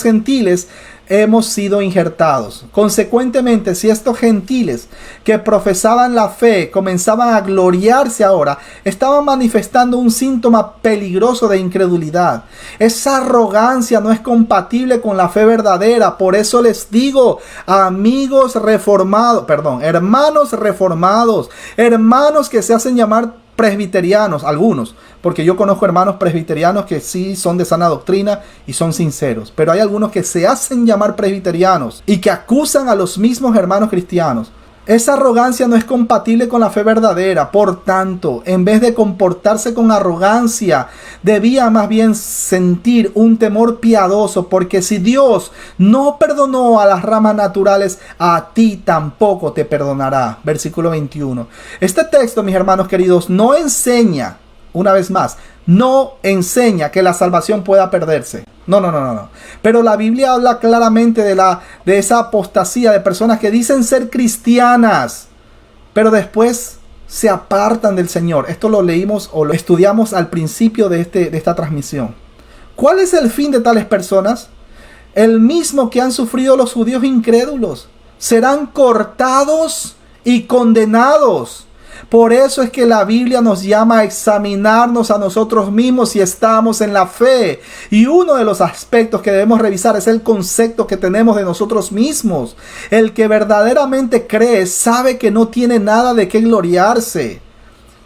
gentiles hemos sido injertados. Consecuentemente, si estos gentiles que profesaban la fe comenzaban a gloriarse ahora, estaban manifestando un síntoma peligroso de incredulidad. Esa arrogancia no es compatible con la fe verdadera. Por eso les digo, hermanos reformados, hermanos que se hacen llamar presbiterianos, algunos, porque yo conozco hermanos presbiterianos que sí son de sana doctrina y son sinceros, pero hay algunos que se hacen llamar presbiterianos y que acusan a los mismos hermanos cristianos. Esa arrogancia no es compatible con la fe verdadera. Por tanto, en vez de comportarse con arrogancia, debía más bien sentir un temor piadoso, porque si Dios no perdonó a las ramas naturales, a ti tampoco te perdonará. Versículo 21. Este texto, mis hermanos queridos, no enseña, una vez más, no enseña que la salvación pueda perderse. No. Pero la Biblia habla claramente de esa apostasía de personas que dicen ser cristianas, pero después se apartan del Señor. Esto lo leímos o lo estudiamos al principio de esta transmisión. ¿Cuál es el fin de tales personas? El mismo que han sufrido los judíos incrédulos. Serán cortados y condenados. Por eso es que la Biblia nos llama a examinarnos a nosotros mismos si estamos en la fe. Y uno de los aspectos que debemos revisar es el concepto que tenemos de nosotros mismos. El que verdaderamente cree sabe que no tiene nada de qué gloriarse.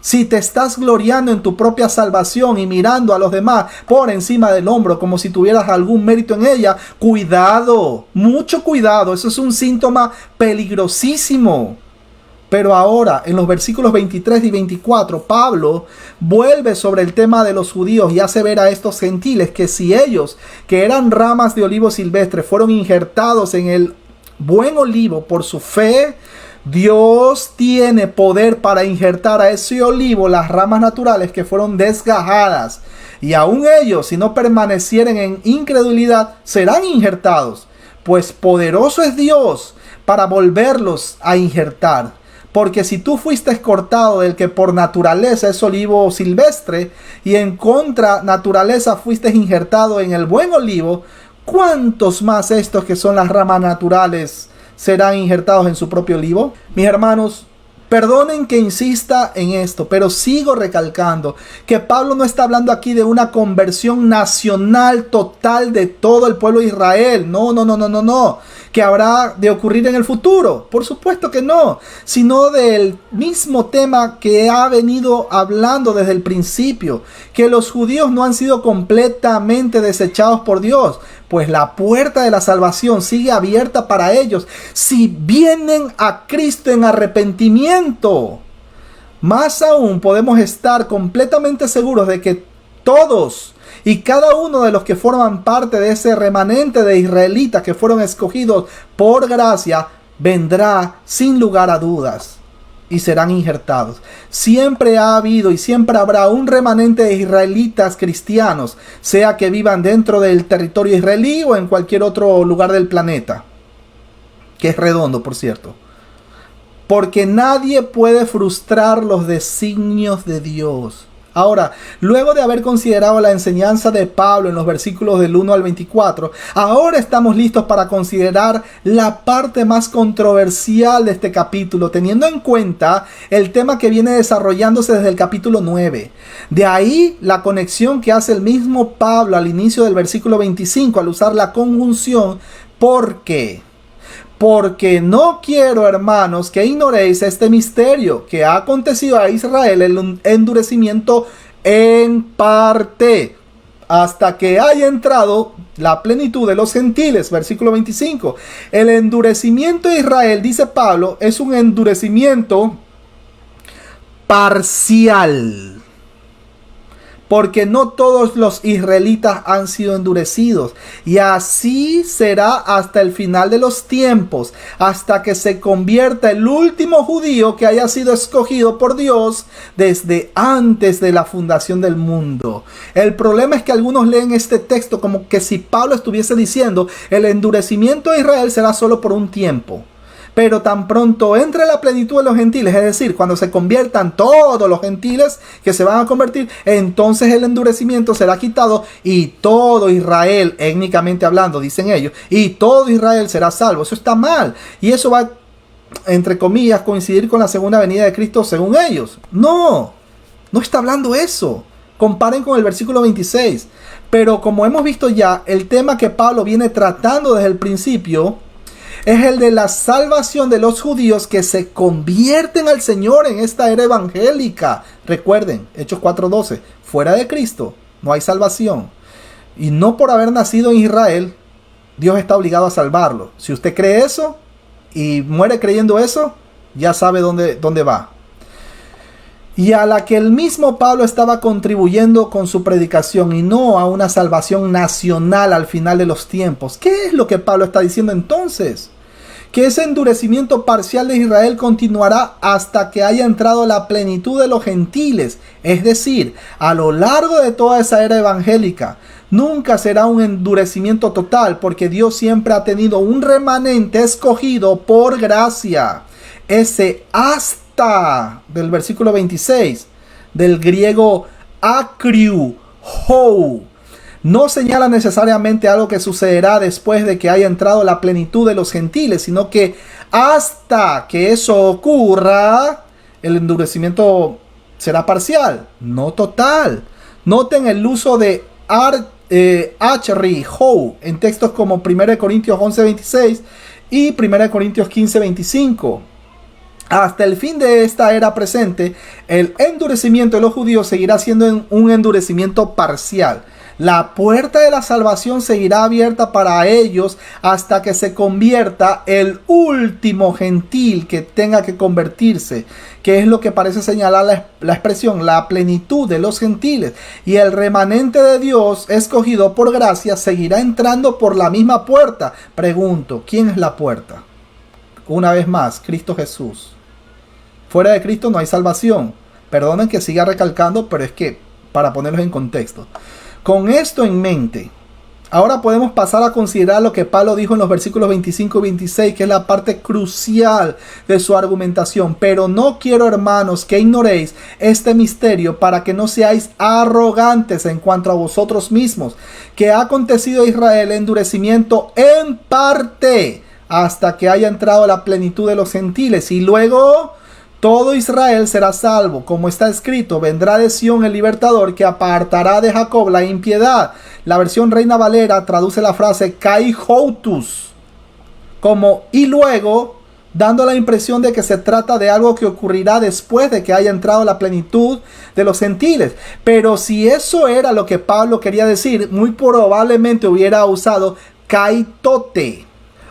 Si te estás gloriando en tu propia salvación y mirando a los demás por encima del hombro como si tuvieras algún mérito en ella, cuidado, mucho cuidado. Eso es un síntoma peligrosísimo. Pero ahora, en los versículos 23 y 24, Pablo vuelve sobre el tema de los judíos y hace ver a estos gentiles que si ellos, que eran ramas de olivo silvestre, fueron injertados en el buen olivo por su fe, Dios tiene poder para injertar a ese olivo las ramas naturales que fueron desgajadas. Y aún ellos, si no permanecieren en incredulidad, serán injertados. Pues poderoso es Dios para volverlos a injertar. Porque si tú fuiste cortado del que por naturaleza es olivo silvestre y en contra naturaleza fuiste injertado en el buen olivo, ¿cuántos más estos que son las ramas naturales serán injertados en su propio olivo? Mis hermanos, perdonen que insista en esto, pero sigo recalcando que Pablo no está hablando aquí de una conversión nacional total de todo el pueblo de Israel. No. Que habrá de ocurrir en el futuro. Por supuesto que no. Sino del mismo tema que ha venido hablando desde el principio. Que los judíos no han sido completamente desechados por Dios. Pues la puerta de la salvación sigue abierta para ellos si vienen a Cristo en arrepentimiento. Más aún podemos estar completamente seguros de que todos y cada uno de los que forman parte de ese remanente de israelitas que fueron escogidos por gracia vendrá sin lugar a dudas y serán injertados. Siempre ha habido y siempre habrá un remanente de israelitas cristianos, sea que vivan dentro del territorio israelí o en cualquier otro lugar del planeta, que es redondo, por cierto. Porque nadie puede frustrar los designios de Dios. Ahora, luego de haber considerado la enseñanza de Pablo en los versículos del 1 al 24, ahora estamos listos para considerar la parte más controversial de este capítulo, teniendo en cuenta el tema que viene desarrollándose desde el capítulo 9. De ahí la conexión que hace el mismo Pablo al inicio del versículo 25 al usar la conjunción ¿por qué? Porque no quiero, hermanos, que ignoréis este misterio, que ha acontecido a Israel el endurecimiento en parte, hasta que haya entrado la plenitud de los gentiles. Versículo 25. El endurecimiento de Israel, dice Pablo, es un endurecimiento parcial. Porque no todos los israelitas han sido endurecidos. Y así será hasta el final de los tiempos. Hasta que se convierta el último judío que haya sido escogido por Dios desde antes de la fundación del mundo. El problema es que algunos leen este texto como que si Pablo estuviese diciendo el endurecimiento de Israel será solo por un tiempo. Pero tan pronto entre la plenitud de los gentiles, es decir, cuando se conviertan todos los gentiles que se van a convertir, entonces el endurecimiento será quitado y todo Israel, étnicamente hablando, dicen ellos, y todo Israel será salvo. Eso está mal. Y eso va, entre comillas, coincidir con la segunda venida de Cristo según ellos. No está hablando eso. Comparen con el versículo 26. Pero como hemos visto ya, el tema que Pablo viene tratando desde el principio es el de la salvación de los judíos que se convierten al Señor en esta era evangélica. Recuerden, Hechos 4:12, fuera de Cristo no hay salvación. Y no por haber nacido en Israel, Dios está obligado a salvarlo. Si usted cree eso y muere creyendo eso, ya sabe dónde va. Y a la que el mismo Pablo estaba contribuyendo con su predicación y no a una salvación nacional al final de los tiempos. ¿Qué es lo que Pablo está diciendo entonces? Que ese endurecimiento parcial de Israel continuará hasta que haya entrado la plenitud de los gentiles. Es decir, a lo largo de toda esa era evangélica, nunca será un endurecimiento total porque Dios siempre ha tenido un remanente escogido por gracia. Ese hasta hasta, del versículo 26, del griego akriu, hou, no señala necesariamente algo que sucederá después de que haya entrado la plenitud de los gentiles, sino que hasta que eso ocurra, el endurecimiento será parcial, no total. Noten el uso de achri, hou, en textos como 1 Corintios 11:26 y 1 Corintios 15:25. Hasta el fin de esta era presente, el endurecimiento de los judíos seguirá siendo un endurecimiento parcial. La puerta de la salvación seguirá abierta para ellos hasta que se convierta el último gentil que tenga que convertirse, que es lo que parece señalar la expresión, la plenitud de los gentiles. Y el remanente de Dios, escogido por gracia, seguirá entrando por la misma puerta. Pregunto, ¿quién es la puerta? Una vez más, Cristo Jesús. Fuera de Cristo no hay salvación. Perdonen que siga recalcando, pero es que para ponerlos en contexto. Con esto en mente, ahora podemos pasar a considerar lo que Pablo dijo en los versículos 25 y 26, que es la parte crucial de su argumentación. Pero no quiero, hermanos, que ignoréis este misterio para que no seáis arrogantes en cuanto a vosotros mismos, que ha acontecido a Israel endurecimiento en parte hasta que haya entrado la plenitud de los gentiles, y luego todo Israel será salvo, como está escrito: vendrá de Sión el libertador que apartará de Jacob la impiedad. La versión Reina Valera traduce la frase kai houtus como y luego, dando la impresión de que se trata de algo que ocurrirá después de que haya entrado la plenitud de los gentiles. Pero si eso era lo que Pablo quería decir, muy probablemente hubiera usado kai tote,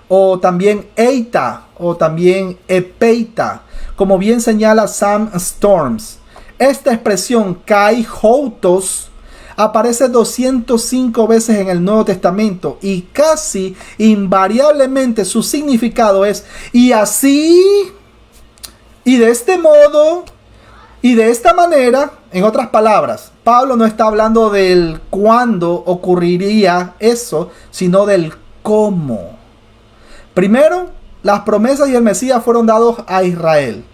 o también eita, o también epeita, como bien señala Sam Storms. Esta expresión kai houtos aparece 205 veces en el Nuevo Testamento y casi invariablemente su significado es y así, y de este modo, y de esta manera. En otras palabras, Pablo no está hablando del cuándo ocurriría eso, sino del cómo. Primero, las promesas y el Mesías fueron dados a Israel.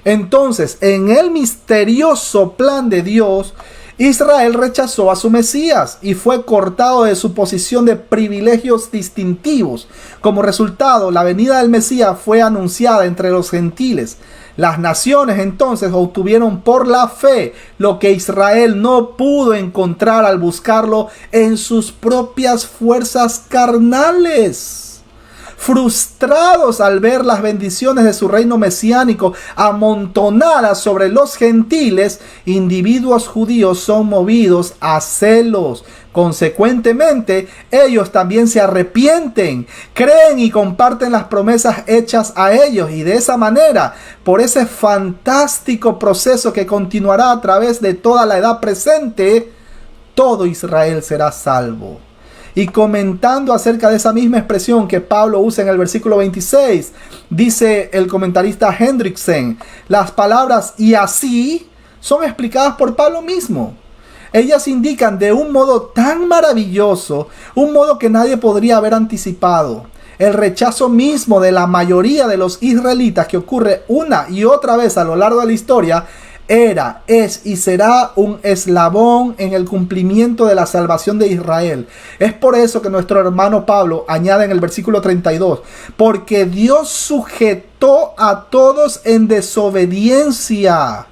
Entonces, en el misterioso plan de Dios, Israel rechazó a su Mesías y fue cortado de su posición de privilegios distintivos. Como resultado, la venida del Mesías fue anunciada entre los gentiles. Las naciones entonces obtuvieron por la fe lo que Israel no pudo encontrar al buscarlo en sus propias fuerzas carnales. Frustrados al ver las bendiciones de su reino mesiánico amontonadas sobre los gentiles, individuos judíos son movidos a celos. Consecuentemente, ellos también se arrepienten, creen y comparten las promesas hechas a ellos, y de esa manera, por ese fantástico proceso que continuará a través de toda la edad presente, todo Israel será salvo. Y comentando acerca de esa misma expresión que Pablo usa en el versículo 26, dice el comentarista Hendrickson, las palabras y así son explicadas por Pablo mismo. Ellas indican de un modo tan maravilloso, un modo que nadie podría haber anticipado, el rechazo mismo de la mayoría de los israelitas que ocurre una y otra vez a lo largo de la historia. Era, es y será un eslabón en el cumplimiento de la salvación de Israel. Es por eso que nuestro hermano Pablo añade en el versículo 32, porque Dios sujetó a todos en desobediencia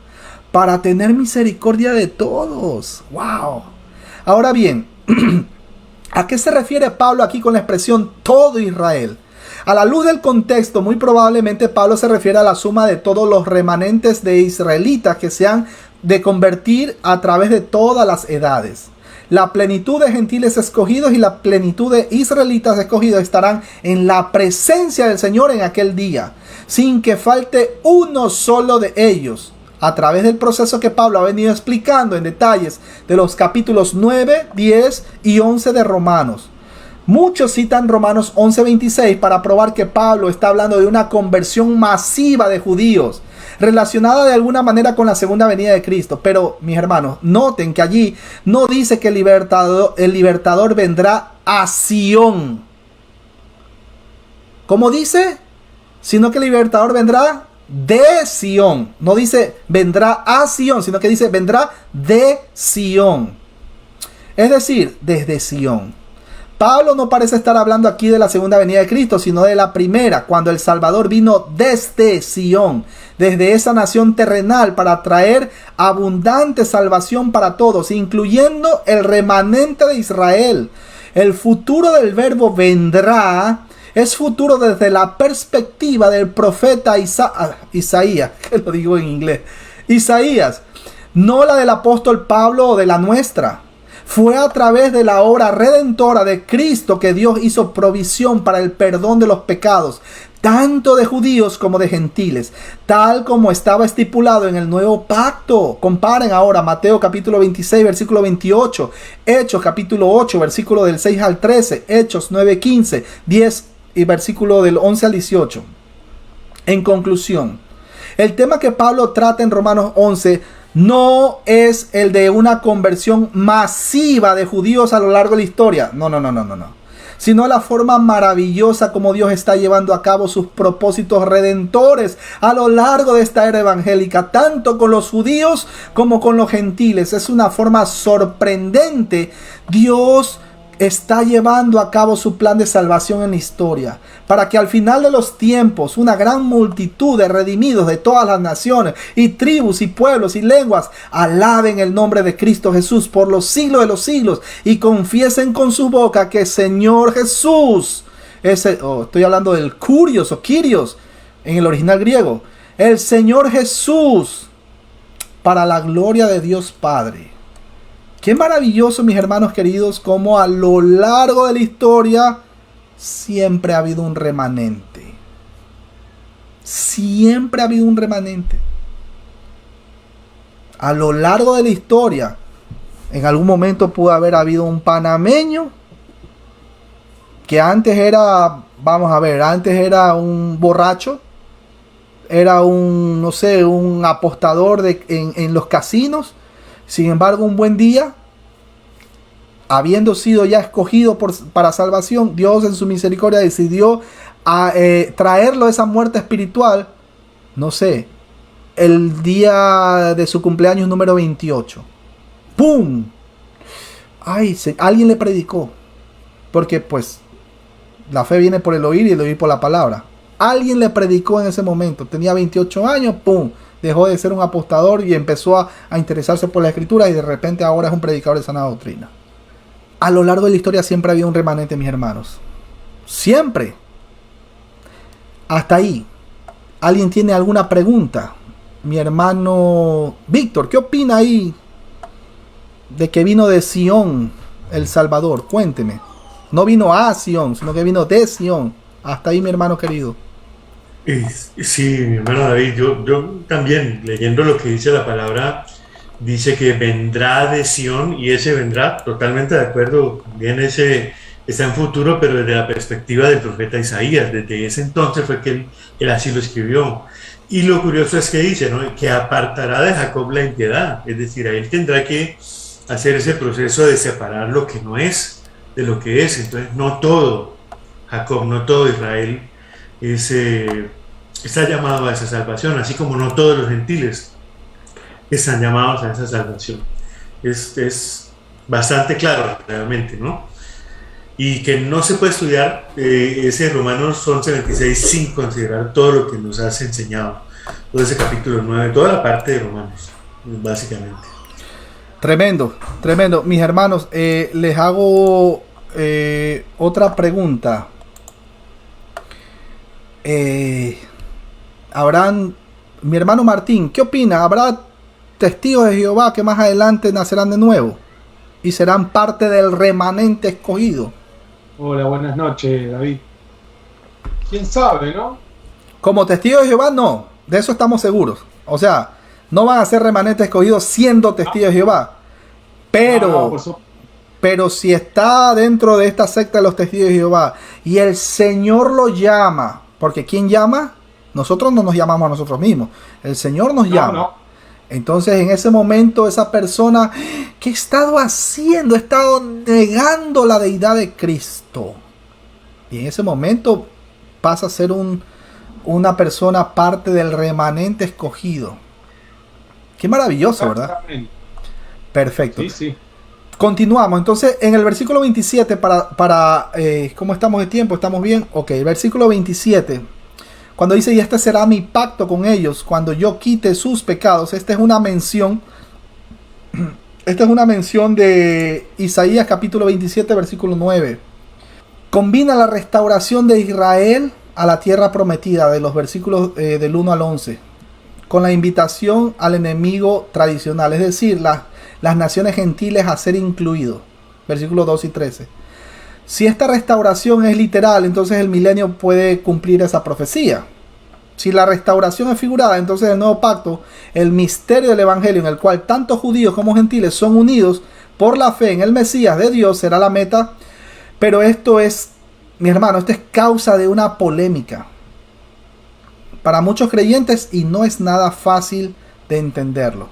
para tener misericordia de todos. ¡Wow! Ahora bien, ¿a qué se refiere Pablo aquí con la expresión todo Israel? A la luz del contexto, muy probablemente Pablo se refiere a la suma de todos los remanentes de israelitas que se han de convertir a través de todas las edades. La plenitud de gentiles escogidos y la plenitud de israelitas escogidos estarán en la presencia del Señor en aquel día, sin que falte uno solo de ellos. A través del proceso que Pablo ha venido explicando en detalles de los capítulos 9, 10 y 11 de Romanos. Muchos citan Romanos 11:26 para probar que Pablo está hablando de una conversión masiva de judíos, relacionada de alguna manera con la segunda venida de Cristo. Pero, mis hermanos, noten que allí no dice que el libertador vendrá a Sión. ¿Cómo dice? Sino que el libertador vendrá de Sión. No dice vendrá a Sión, sino que dice vendrá de Sión. Es decir, desde Sión. Pablo no parece estar hablando aquí de la segunda venida de Cristo, sino de la primera, cuando el Salvador vino desde Sión, desde esa nación terrenal, para traer abundante salvación para todos, incluyendo el remanente de Israel. El futuro del verbo vendrá es futuro desde la perspectiva del profeta Isaías, que lo digo en inglés, Isaías, no la del apóstol Pablo o de la nuestra. Fue a través de la obra redentora de Cristo que Dios hizo provisión para el perdón de los pecados, tanto de judíos como de gentiles, tal como estaba estipulado en el nuevo pacto. Comparen ahora Mateo capítulo 26, versículo 28, Hechos capítulo 8, versículo del 6 al 13, Hechos 9, 15, 10 y versículo del 11 al 18. En conclusión, el tema que Pablo trata en Romanos 11 no es el de una conversión masiva de judíos a lo largo de la historia. No. Sino la forma maravillosa como Dios está llevando a cabo sus propósitos redentores a lo largo de esta era evangélica, tanto con los judíos como con los gentiles. Es una forma sorprendente. Dios está llevando a cabo su plan de salvación en la historia, para que al final de los tiempos una gran multitud de redimidos de todas las naciones y tribus y pueblos y lenguas alaben el nombre de Cristo Jesús por los siglos de los siglos y confiesen con su boca que Señor Jesús, estoy hablando del Kurios o Kyrios en el original griego, el Señor Jesús, para la gloria de Dios Padre. Qué maravilloso, mis hermanos queridos, como a lo largo de la historia siempre ha habido un remanente. Siempre ha habido un remanente. A lo largo de la historia, en algún momento pudo haber habido un panameño que antes era, antes era un borracho, era un, no sé, un apostador en los casinos. Sin embargo, un buen día, habiendo sido ya escogido para salvación, Dios en su misericordia decidió traerlo a esa muerte espiritual, no sé, el día de su cumpleaños número 28. ¡Pum! Ay, alguien le predicó, porque pues la fe viene por el oír y el oír por la palabra. Alguien le predicó en ese momento, tenía 28 años, ¡pum! Dejó de ser un apostador y empezó a interesarse por la escritura y de repente ahora es un predicador de sana doctrina. A lo largo de la historia siempre ha habido un remanente, mis hermanos. Siempre. Hasta ahí. ¿Alguien tiene alguna pregunta? Mi hermano Víctor, ¿qué opina ahí de que vino de Sión, el Salvador? Cuénteme. No vino a Sión, sino que vino de Sión. Hasta ahí, mi hermano querido. Sí, mi hermano David, yo también, leyendo lo que dice la palabra, dice que vendrá de Sión, y ese vendrá, totalmente de acuerdo, también ese está en futuro, pero desde la perspectiva del profeta Isaías. Desde ese entonces fue que él así lo escribió. Y lo curioso es que dice, ¿no?, que apartará de Jacob la impiedad, es decir, a él tendrá que hacer ese proceso de separar lo que no es de lo que es. Entonces, no todo Jacob, no todo Israel está llamado a esa salvación, así como no todos los gentiles están llamados a esa salvación. Es bastante claro realmente, ¿no? Y que no se puede estudiar ese Romanos 11:26 sin considerar todo lo que nos has enseñado, todo ese capítulo 9, toda la parte de Romanos, básicamente. Tremendo. Mis hermanos, les hago otra pregunta. Mi hermano Martín, ¿qué opina? ¿Habrá testigos de Jehová que más adelante nacerán de nuevo y serán parte del remanente escogido? Hola, buenas noches, David. ¿Quién sabe, no? Como testigos de Jehová, no. De eso estamos seguros. O sea, no van a ser remanentes escogidos siendo testigos de Jehová. Pero si está dentro de esta secta de los testigos de Jehová y el Señor lo llama, porque ¿quién llama? Nosotros no nos llamamos a nosotros mismos. El Señor nos llama. No. Entonces, en ese momento, esa persona, ¿qué ha estado haciendo? Ha estado negando la deidad de Cristo. Y en ese momento pasa a ser un una persona parte del remanente escogido. Qué maravilloso, ¿verdad? Perfecto. Sí, sí. Continuamos. Entonces, en el versículo 27, ¿cómo estamos de tiempo? ¿Estamos bien? Ok, el versículo 27. Cuando dice, y este será mi pacto con ellos, cuando yo quite sus pecados. Esta es una mención. Esta es una mención de Isaías capítulo 27, versículo 9. Combina la restauración de Israel a la tierra prometida, de los versículos del 1 al 11, con la invitación al enemigo tradicional, es decir, las naciones gentiles a ser incluidos. Versículos 2 y 13. Si esta restauración es literal, entonces el milenio puede cumplir esa profecía. Si la restauración es figurada, entonces el nuevo pacto, el misterio del evangelio en el cual tanto judíos como gentiles son unidos por la fe en el Mesías de Dios, será la meta. Pero esto es, mi hermano, esto es causa de una polémica para muchos creyentes y no es nada fácil de entenderlo.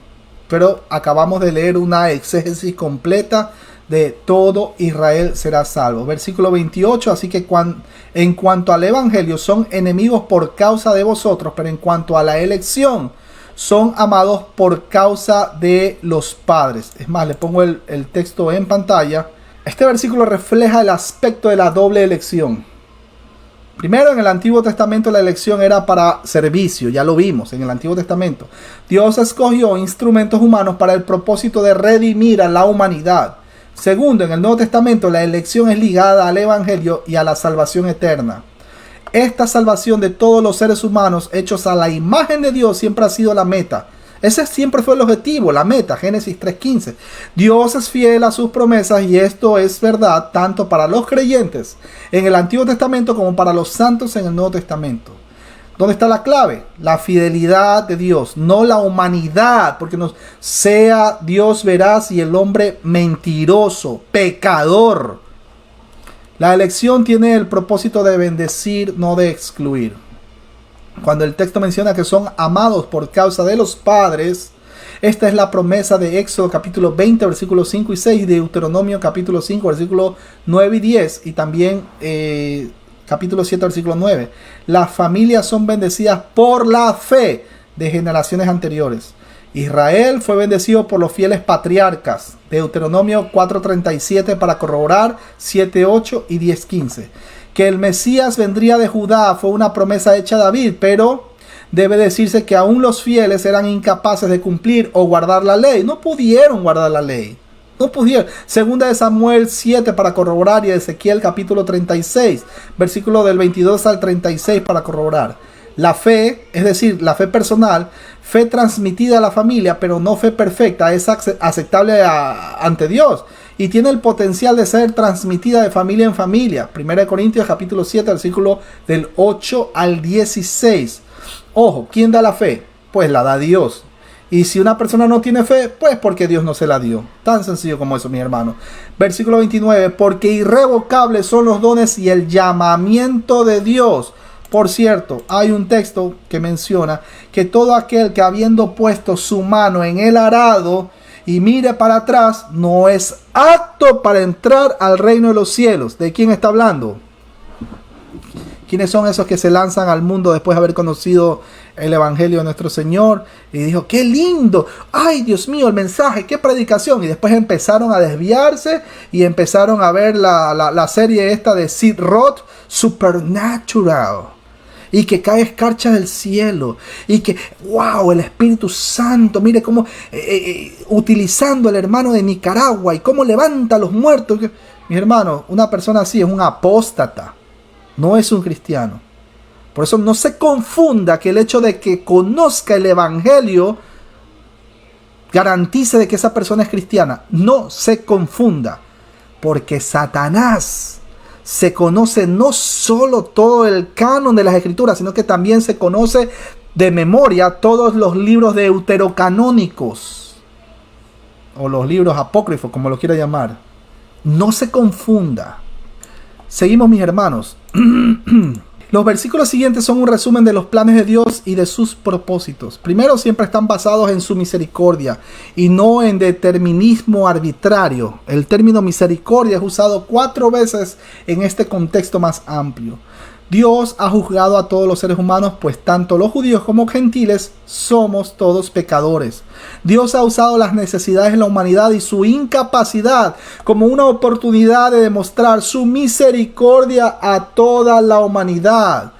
Pero acabamos de leer una exégesis completa de todo Israel será salvo. Versículo 28, así que en cuanto al evangelio son enemigos por causa de vosotros, pero en cuanto a la elección son amados por causa de los padres. Es más, le pongo el texto en pantalla. Este versículo refleja el aspecto de la doble elección. Primero, en el Antiguo Testamento la elección era para servicio, ya lo vimos en el Antiguo Testamento. Dios escogió instrumentos humanos para el propósito de redimir a la humanidad. Segundo, en el Nuevo Testamento la elección es ligada al Evangelio y a la salvación eterna. Esta salvación de todos los seres humanos hechos a la imagen de Dios siempre ha sido la meta. Ese siempre fue el objetivo, la meta, Génesis 3:15. Dios es fiel a sus promesas y esto es verdad tanto para los creyentes en el Antiguo Testamento como para los santos en el Nuevo Testamento. ¿Dónde está la clave? La fidelidad de Dios, no la humanidad, porque no sea Dios veraz y el hombre mentiroso, pecador. La elección tiene el propósito de bendecir, no de excluir. Cuando el texto menciona que son amados por causa de los padres, esta es la promesa de Éxodo capítulo 20, versículos 5 y 6, de Deuteronomio capítulo 5, versículos 9 y 10, y también capítulo 7, versículo 9. Las familias son bendecidas por la fe de generaciones anteriores. Israel fue bendecido por los fieles patriarcas. Deuteronomio 4:37 para corroborar, 7:8 y 10:15. Que el Mesías vendría de Judá fue una promesa hecha a David, pero debe decirse que aún los fieles eran incapaces de cumplir o guardar la ley. No pudieron guardar la ley. No pudieron. Segunda de Samuel 7 para corroborar y Ezequiel capítulo 36, versículo del 22 al 36 para corroborar. La fe, es decir, la fe personal, fe transmitida a la familia, pero no fe perfecta, es aceptable ante Dios y tiene el potencial de ser transmitida de familia en familia. 1 Corintios capítulo 7, versículo del 8 al 16. Ojo, ¿quién da la fe? Pues la da Dios. Y si una persona no tiene fe, pues porque Dios no se la dio. Tan sencillo como eso, mi hermano. Versículo 29. Porque irrevocables son los dones y el llamamiento de Dios. Por cierto, hay un texto que menciona que todo aquel que habiendo puesto su mano en el arado y mire para atrás, no es apto para entrar al reino de los cielos. ¿De quién está hablando? ¿Quiénes son esos que se lanzan al mundo después de haber conocido el evangelio de nuestro Señor? Y dijo, qué lindo, ay Dios mío, el mensaje, qué predicación. Y después empezaron a desviarse y empezaron a ver la serie esta de Sid Roth, Supernatural. Y que cae escarcha del cielo. Y que, wow, el Espíritu Santo, mire cómo, utilizando al hermano de Nicaragua y cómo levanta a los muertos. Mi hermano, una persona así es un apóstata. No es un cristiano. Por eso no se confunda que el hecho de que conozca el evangelio garantice de que esa persona es cristiana. No se confunda. Porque Satanás se conoce no solo todo el canon de las escrituras, sino que también se conoce de memoria todos los libros deuterocanónicos. O los libros apócrifos, como lo quiera llamar. No se confunda. Seguimos, mis hermanos. Los versículos siguientes son un resumen de los planes de Dios y de sus propósitos. Primero, siempre están basados en su misericordia y no en determinismo arbitrario. El término misericordia es usado 4 veces en este contexto más amplio. Dios ha juzgado a todos los seres humanos, pues tanto los judíos como gentiles somos todos pecadores. Dios ha usado las necesidades de la humanidad y su incapacidad como una oportunidad de demostrar su misericordia a toda la humanidad.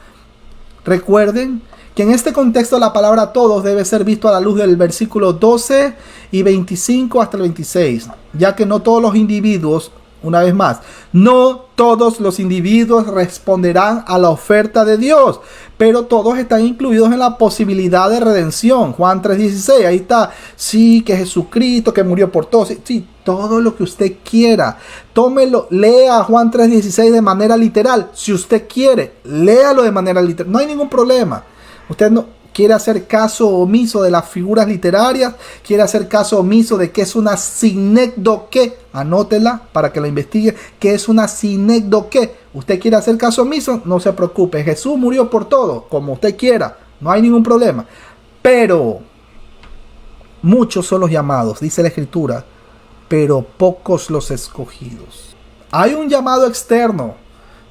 Recuerden que en este contexto la palabra todos debe ser visto a la luz del versículo 12 y 25 hasta el 26, ya que no todos los individuos, una vez más, no todos los individuos responderán a la oferta de Dios, pero todos están incluidos en la posibilidad de redención. Juan 3:16, ahí está, sí, que Jesucristo que murió por todos, sí, todo lo que usted quiera. Tómelo, lea Juan 3:16 de manera literal, si usted quiere, léalo de manera literal, no hay ningún problema. Usted no quiere hacer caso omiso de las figuras literarias, quiere hacer caso omiso de que es una sinécdoque, anótela para que la investigue, que es una sinécdoque. Usted quiere hacer caso omiso, no se preocupe, Jesús murió por todo, como usted quiera, no hay ningún problema. Pero muchos son los llamados, dice la Escritura, pero pocos los escogidos. Hay un llamado externo.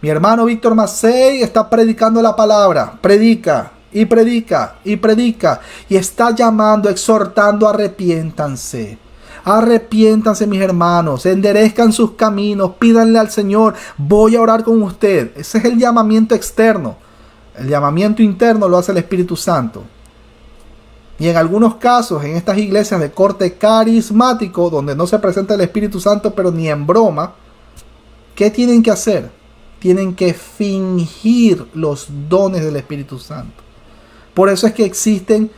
Mi hermano Víctor Macei está predicando la palabra, predica y predica y predica y está llamando, exhortando, arrepiéntanse. Arrepiéntanse, mis hermanos, enderezcan sus caminos, pídanle al Señor, voy a orar con usted. Ese es el llamamiento externo. El llamamiento interno lo hace el Espíritu Santo. Y en algunos casos, en estas iglesias de corte carismático, donde no se presenta el Espíritu Santo, pero ni en broma, ¿qué tienen que hacer? Tienen que fingir los dones del Espíritu Santo. Por eso es que existen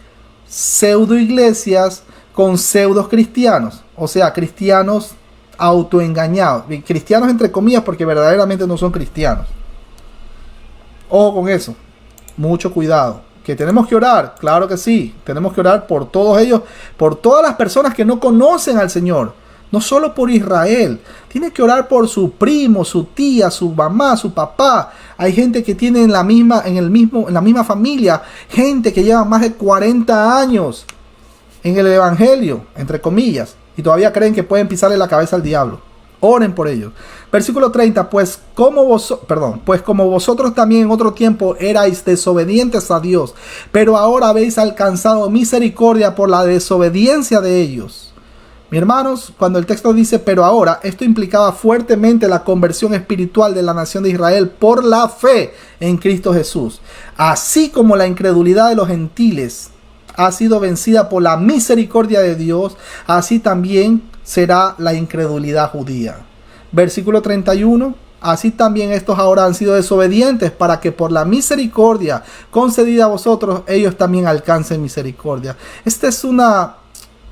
pseudo iglesias con pseudos cristianos, o sea, cristianos autoengañados, cristianos entre comillas porque verdaderamente no son cristianos. Ojo con eso, mucho cuidado. Que tenemos que orar, claro que sí, tenemos que orar por todos ellos, por todas las personas que no conocen al Señor, no solo por Israel. Tiene que orar por su primo, su tía, su mamá, su papá. Hay gente que tiene en la misma familia, gente que lleva más de 40 años en el evangelio, entre comillas, y todavía creen que pueden pisarle la cabeza al diablo. Oren por ellos. Versículo 30, pues como vosotros también en otro tiempo erais desobedientes a Dios, pero ahora habéis alcanzado misericordia por la desobediencia de ellos. Mis hermanos, cuando el texto dice pero ahora, esto implicaba fuertemente la conversión espiritual de la nación de Israel por la fe en Cristo Jesús. Así como la incredulidad de los gentiles ha sido vencida por la misericordia de Dios, así también será la incredulidad judía. Versículo 31. Así también estos ahora han sido desobedientes para que por la misericordia concedida a vosotros, ellos también alcancen misericordia.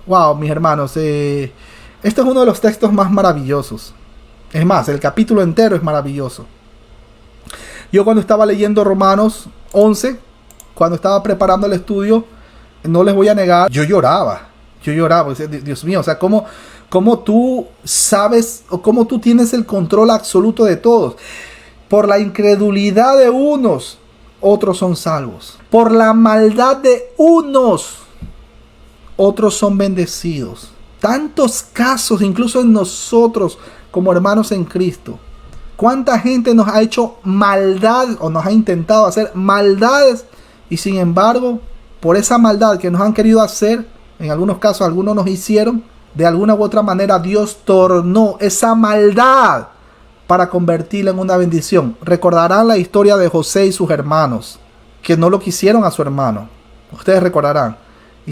Wow, mis hermanos, este es uno de los textos más maravillosos. Es más, el capítulo entero es maravilloso. Yo cuando estaba leyendo Romanos 11, cuando estaba preparando el estudio, no les voy a negar, yo lloraba. Dios mío, o sea, ¿cómo tú sabes o cómo tú tienes el control absoluto de todos? Por la incredulidad de unos, otros son salvos. Por la maldad de unos, otros son bendecidos. Tantos casos, incluso en nosotros como hermanos en Cristo. ¿Cuánta gente nos ha hecho maldad o nos ha intentado hacer maldades? Y sin embargo, por esa maldad que nos han querido hacer, en algunos casos algunos nos hicieron, de alguna u otra manera Dios tornó esa maldad para convertirla en una bendición. Recordarán la historia de José y sus hermanos, que no lo quisieron a su hermano. Ustedes recordarán. Y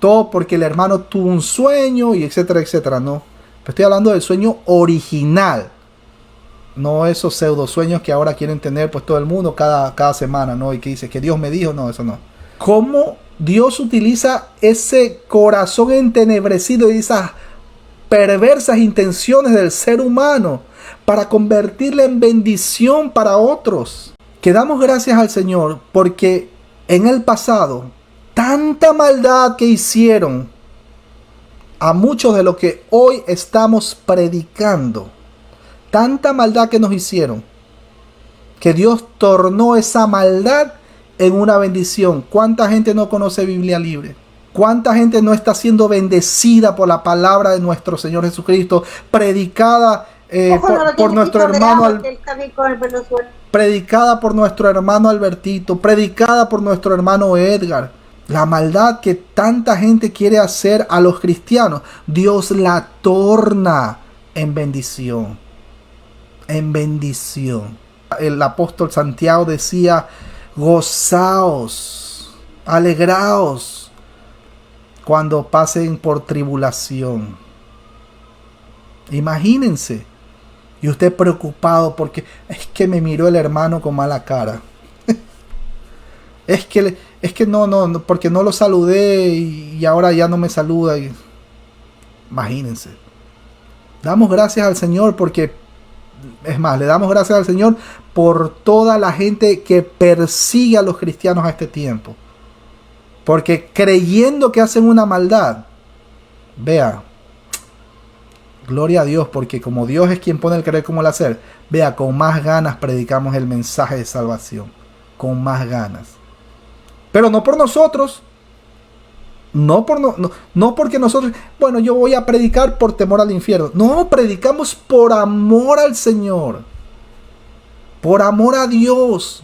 todo porque el hermano tuvo un sueño y etcétera, etcétera, no. Pero estoy hablando del sueño original. No esos pseudo sueños que ahora quieren tener pues todo el mundo cada semana, ¿no? Y que dice que Dios me dijo, no, eso no. ¿Cómo Dios utiliza ese corazón entenebrecido y esas perversas intenciones del ser humano para convertirle en bendición para otros? Que damos gracias al Señor porque en el pasado tanta maldad que hicieron a muchos de lo que hoy estamos predicando, tanta maldad que nos hicieron, que Dios tornó esa maldad en una bendición. ¿Cuánta gente no conoce Biblia libre? ¿Cuánta gente no está siendo bendecida por la palabra de nuestro Señor Jesucristo, predicada por nuestro hermano predicada por nuestro hermano Albertito, predicada por nuestro hermano Edgar. La maldad que tanta gente quiere hacer a los cristianos, Dios la torna en bendición. En bendición. El apóstol Santiago decía: gozaos, alegraos cuando pasen por tribulación. Imagínense. Y usted preocupado porque es que me miró el hermano con mala cara. es que no, porque no lo saludé y ahora ya no me saluda. Imagínense. Damos gracias al Señor porque, es más, le damos gracias al Señor por toda la gente que persigue a los cristianos a este tiempo. Porque creyendo que hacen una maldad, vea, gloria a Dios, porque como Dios es quien pone el querer como el hacer, vea, con más ganas predicamos el mensaje de salvación. Con más ganas. Pero no por nosotros. No porque nosotros, bueno, yo voy a predicar por temor al infierno. No, predicamos por amor al Señor. Por amor a Dios.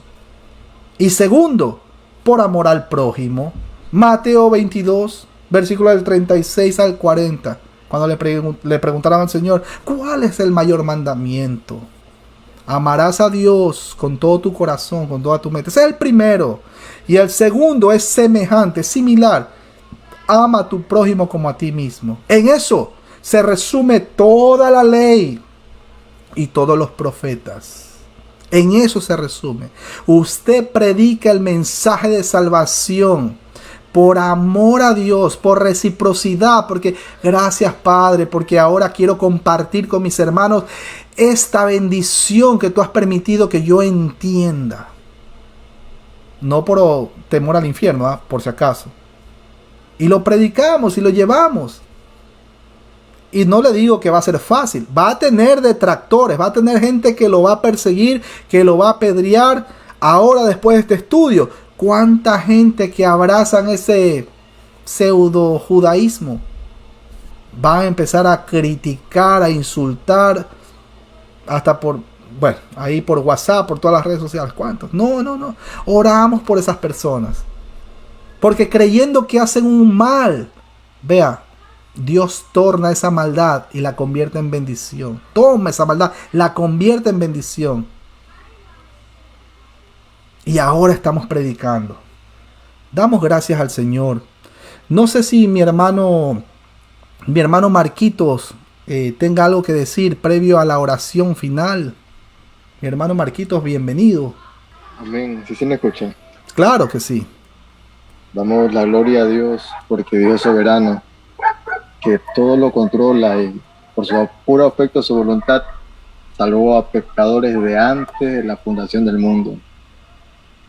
Y segundo, por amor al prójimo. Mateo 22, versículo del 36 al 40. Cuando le preguntaron al Señor, ¿cuál es el mayor mandamiento? Amarás a Dios con todo tu corazón, con toda tu mente. Ese es el primero. Y el segundo es semejante, similar. Ama a tu prójimo como a ti mismo. En eso se resume toda la ley y todos los profetas. En eso se resume. Usted predica el mensaje de salvación por amor a Dios, por reciprocidad, porque gracias Padre, porque ahora quiero compartir con mis hermanos esta bendición que tú has permitido que yo entienda. No por temor al infierno, por si acaso. Y lo predicamos y lo llevamos. Y no le digo que va a ser fácil. Va a tener detractores, va a tener gente que lo va a perseguir, que lo va a apedrear. Ahora, después de este estudio, ¿cuánta gente que abrazan ese pseudo judaísmo va a empezar a criticar, a insultar, hasta por, bueno, ahí por WhatsApp, por todas las redes sociales? ¿Cuántos? No. Oramos por esas personas. Porque creyendo que hacen un mal, vea, Dios torna esa maldad y la convierte en bendición. Toma esa maldad, la convierte en bendición. Y ahora estamos predicando. Damos gracias al Señor. No sé si mi hermano Marquitos tenga algo que decir previo a la oración final. Mi hermano Marquitos, bienvenido. Amén. ¿Sí se me escucha? Claro que sí. Damos la gloria a Dios porque Dios es soberano, que todo lo controla y por su puro afecto, su voluntad, salvó a pecadores de antes de la fundación del mundo.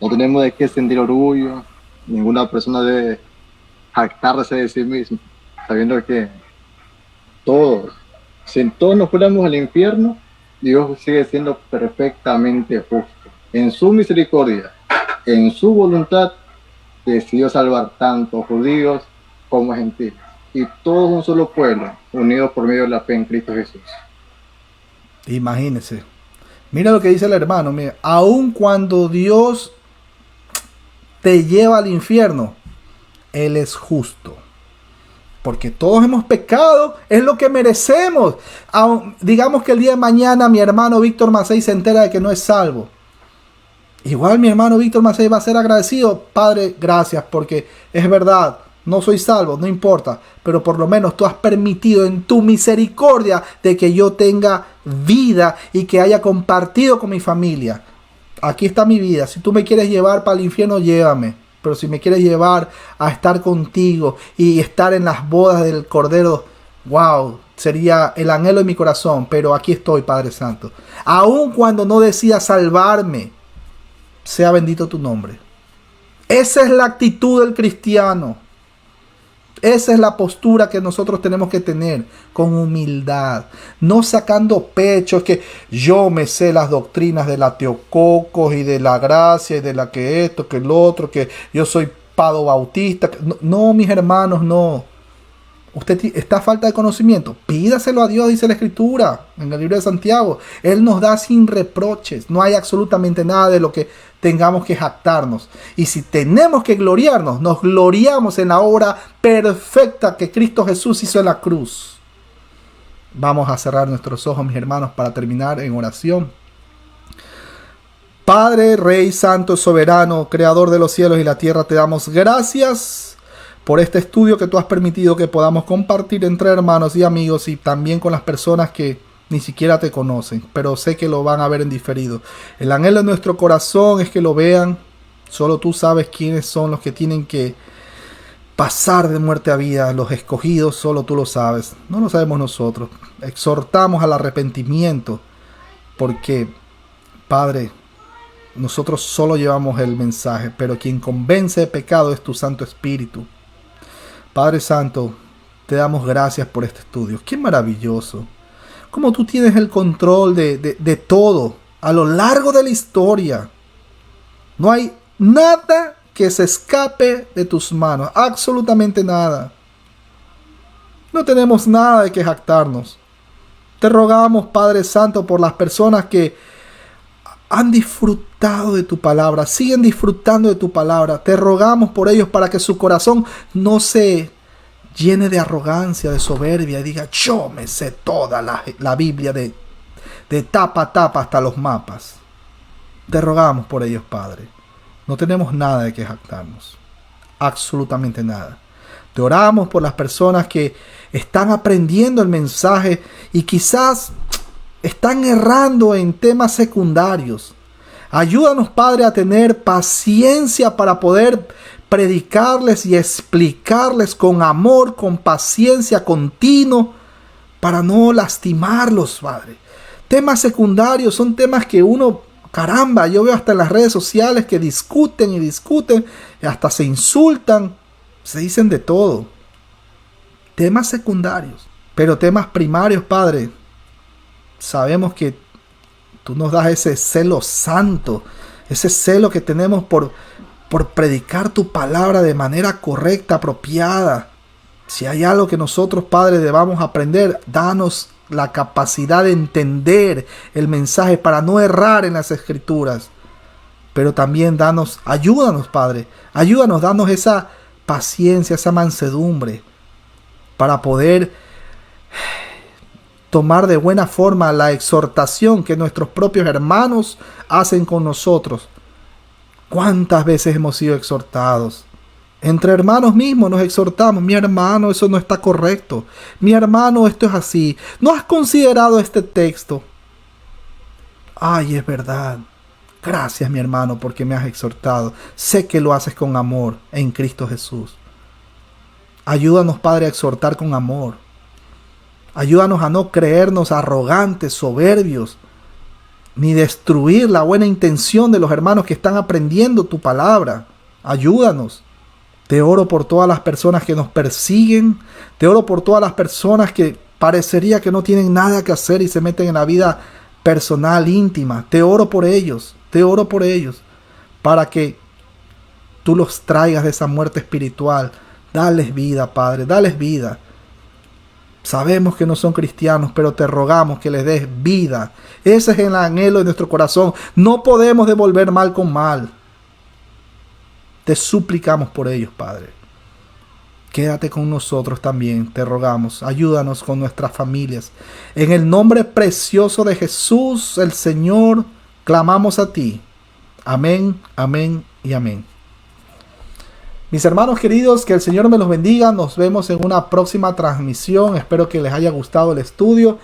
No tenemos de qué sentir orgullo, ninguna persona debe jactarse de sí mismo, sabiendo que todos, si todos nos fuéramos al infierno, Dios sigue siendo perfectamente justo. En su misericordia, en su voluntad, decidió salvar tanto judíos como gentiles, y todos un solo pueblo, unidos por medio de la fe en Cristo Jesús. Imagínense. Mira lo que dice el hermano. Mira, aun cuando Dios te lleva al infierno, Él es justo. Porque todos hemos pecado, es lo que merecemos. Digamos que el día de mañana mi hermano Víctor Macei se entera de que no es salvo. Igual mi hermano Víctor Macei va a ser agradecido. Padre, gracias, porque es verdad, no soy salvo, no importa. Pero por lo menos tú has permitido en tu misericordia de que yo tenga vida y que haya compartido con mi familia. Aquí está mi vida. Si tú me quieres llevar para el infierno, llévame. Pero si me quieres llevar a estar contigo y estar en las bodas del Cordero, wow, sería el anhelo de mi corazón. Pero aquí estoy, Padre Santo. Aun cuando no decida salvarme, sea bendito tu nombre. Esa es la actitud del cristiano. Esa es la postura que nosotros tenemos que tener, con humildad, no sacando pecho. Es que yo me sé las doctrinas de la Teococos y de la gracia y de la que esto, que el otro, que yo soy Pado Bautista. No, mis hermanos, no. está a falta de conocimiento, pídaselo a Dios, dice la Escritura en el libro de Santiago. Él nos da sin reproches. No hay absolutamente nada de lo que tengamos que jactarnos. Y si tenemos que gloriarnos, nos gloriamos en la obra perfecta que Cristo Jesús hizo en la cruz. Vamos a cerrar nuestros ojos, mis hermanos, para terminar en oración. Padre, Rey, Santo, Soberano, Creador de los cielos y la tierra, te damos gracias por este estudio que tú has permitido que podamos compartir entre hermanos y amigos, y también con las personas que ni siquiera te conocen, pero sé que lo van a ver en diferido. El anhelo de nuestro corazón es que lo vean. Solo tú sabes quiénes son los que tienen que pasar de muerte a vida, los escogidos, solo tú lo sabes. No lo sabemos nosotros. Exhortamos al arrepentimiento, porque, Padre, nosotros solo llevamos el mensaje, pero quien convence de pecado es tu Santo Espíritu. Padre Santo, te damos gracias por este estudio. ¡Qué maravilloso! Cómo tú tienes el control de todo a lo largo de la historia. No hay nada que se escape de tus manos. Absolutamente nada. No tenemos nada de que jactarnos. Te rogamos, Padre Santo, por las personas que han disfrutado de tu palabra, siguen disfrutando de tu palabra. Te rogamos por ellos para que su corazón no se llene de arrogancia, de soberbia, y diga: yo me sé toda la Biblia de tapa a tapa hasta los mapas. Te rogamos por ellos, Padre. No tenemos nada de que jactarnos, absolutamente nada. Te oramos por las personas que están aprendiendo el mensaje y quizás están errando en temas secundarios. Ayúdanos, Padre, a tener paciencia para poder predicarles y explicarles con amor, con paciencia continuo, para no lastimarlos, Padre. Temas secundarios son temas que uno, caramba, yo veo hasta en las redes sociales que discuten y discuten, y hasta se insultan, se dicen de todo. Temas secundarios, pero temas primarios, Padre, sabemos que tú nos das ese celo santo, ese celo que tenemos por predicar tu palabra de manera correcta, apropiada. Si hay algo que nosotros, Padre, debamos aprender, danos la capacidad de entender el mensaje para no errar en las Escrituras. Pero también ayúdanos, Padre, danos esa paciencia, esa mansedumbre, para poder tomar de buena forma la exhortación que nuestros propios hermanos hacen con nosotros. ¿Cuántas veces hemos sido exhortados? Entre hermanos mismos nos exhortamos: mi hermano, eso no está correcto. Mi hermano, esto es así. ¿No has considerado este texto? Ay, es verdad. Gracias, mi hermano, porque me has exhortado. Sé que lo haces con amor en Cristo Jesús. Ayúdanos, Padre, a exhortar con amor. Ayúdanos a no creernos arrogantes, soberbios, ni destruir la buena intención de los hermanos que están aprendiendo tu palabra. Ayúdanos. Te oro por todas las personas que nos persiguen. Te oro por todas las personas que parecería que no tienen nada que hacer y se meten en la vida personal, íntima. Te oro por ellos. Te oro por ellos. Para que tú los traigas de esa muerte espiritual. Dales vida, Padre. Dales vida. Sabemos que no son cristianos, pero te rogamos que les des vida. Ese es el anhelo de nuestro corazón. No podemos devolver mal con mal. Te suplicamos por ellos, Padre. Quédate con nosotros también, te rogamos. Ayúdanos con nuestras familias. En el nombre precioso de Jesús, el Señor, clamamos a ti. Amén, amén y amén. Mis hermanos queridos, que el Señor me los bendiga. Nos vemos en una próxima transmisión. Espero que les haya gustado el estudio.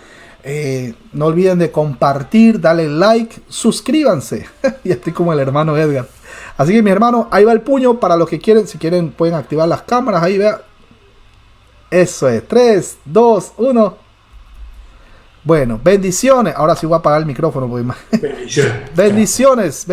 No olviden de compartir, darle like, suscríbanse. Ya estoy como el hermano Edgar. Así que, mi hermano, ahí va el puño para los que quieren. Si quieren, pueden activar las cámaras. Ahí, vea. Eso es. 3, 2, 1. Bueno, bendiciones. Ahora sí voy a apagar el micrófono. Bendiciones. Bendiciones.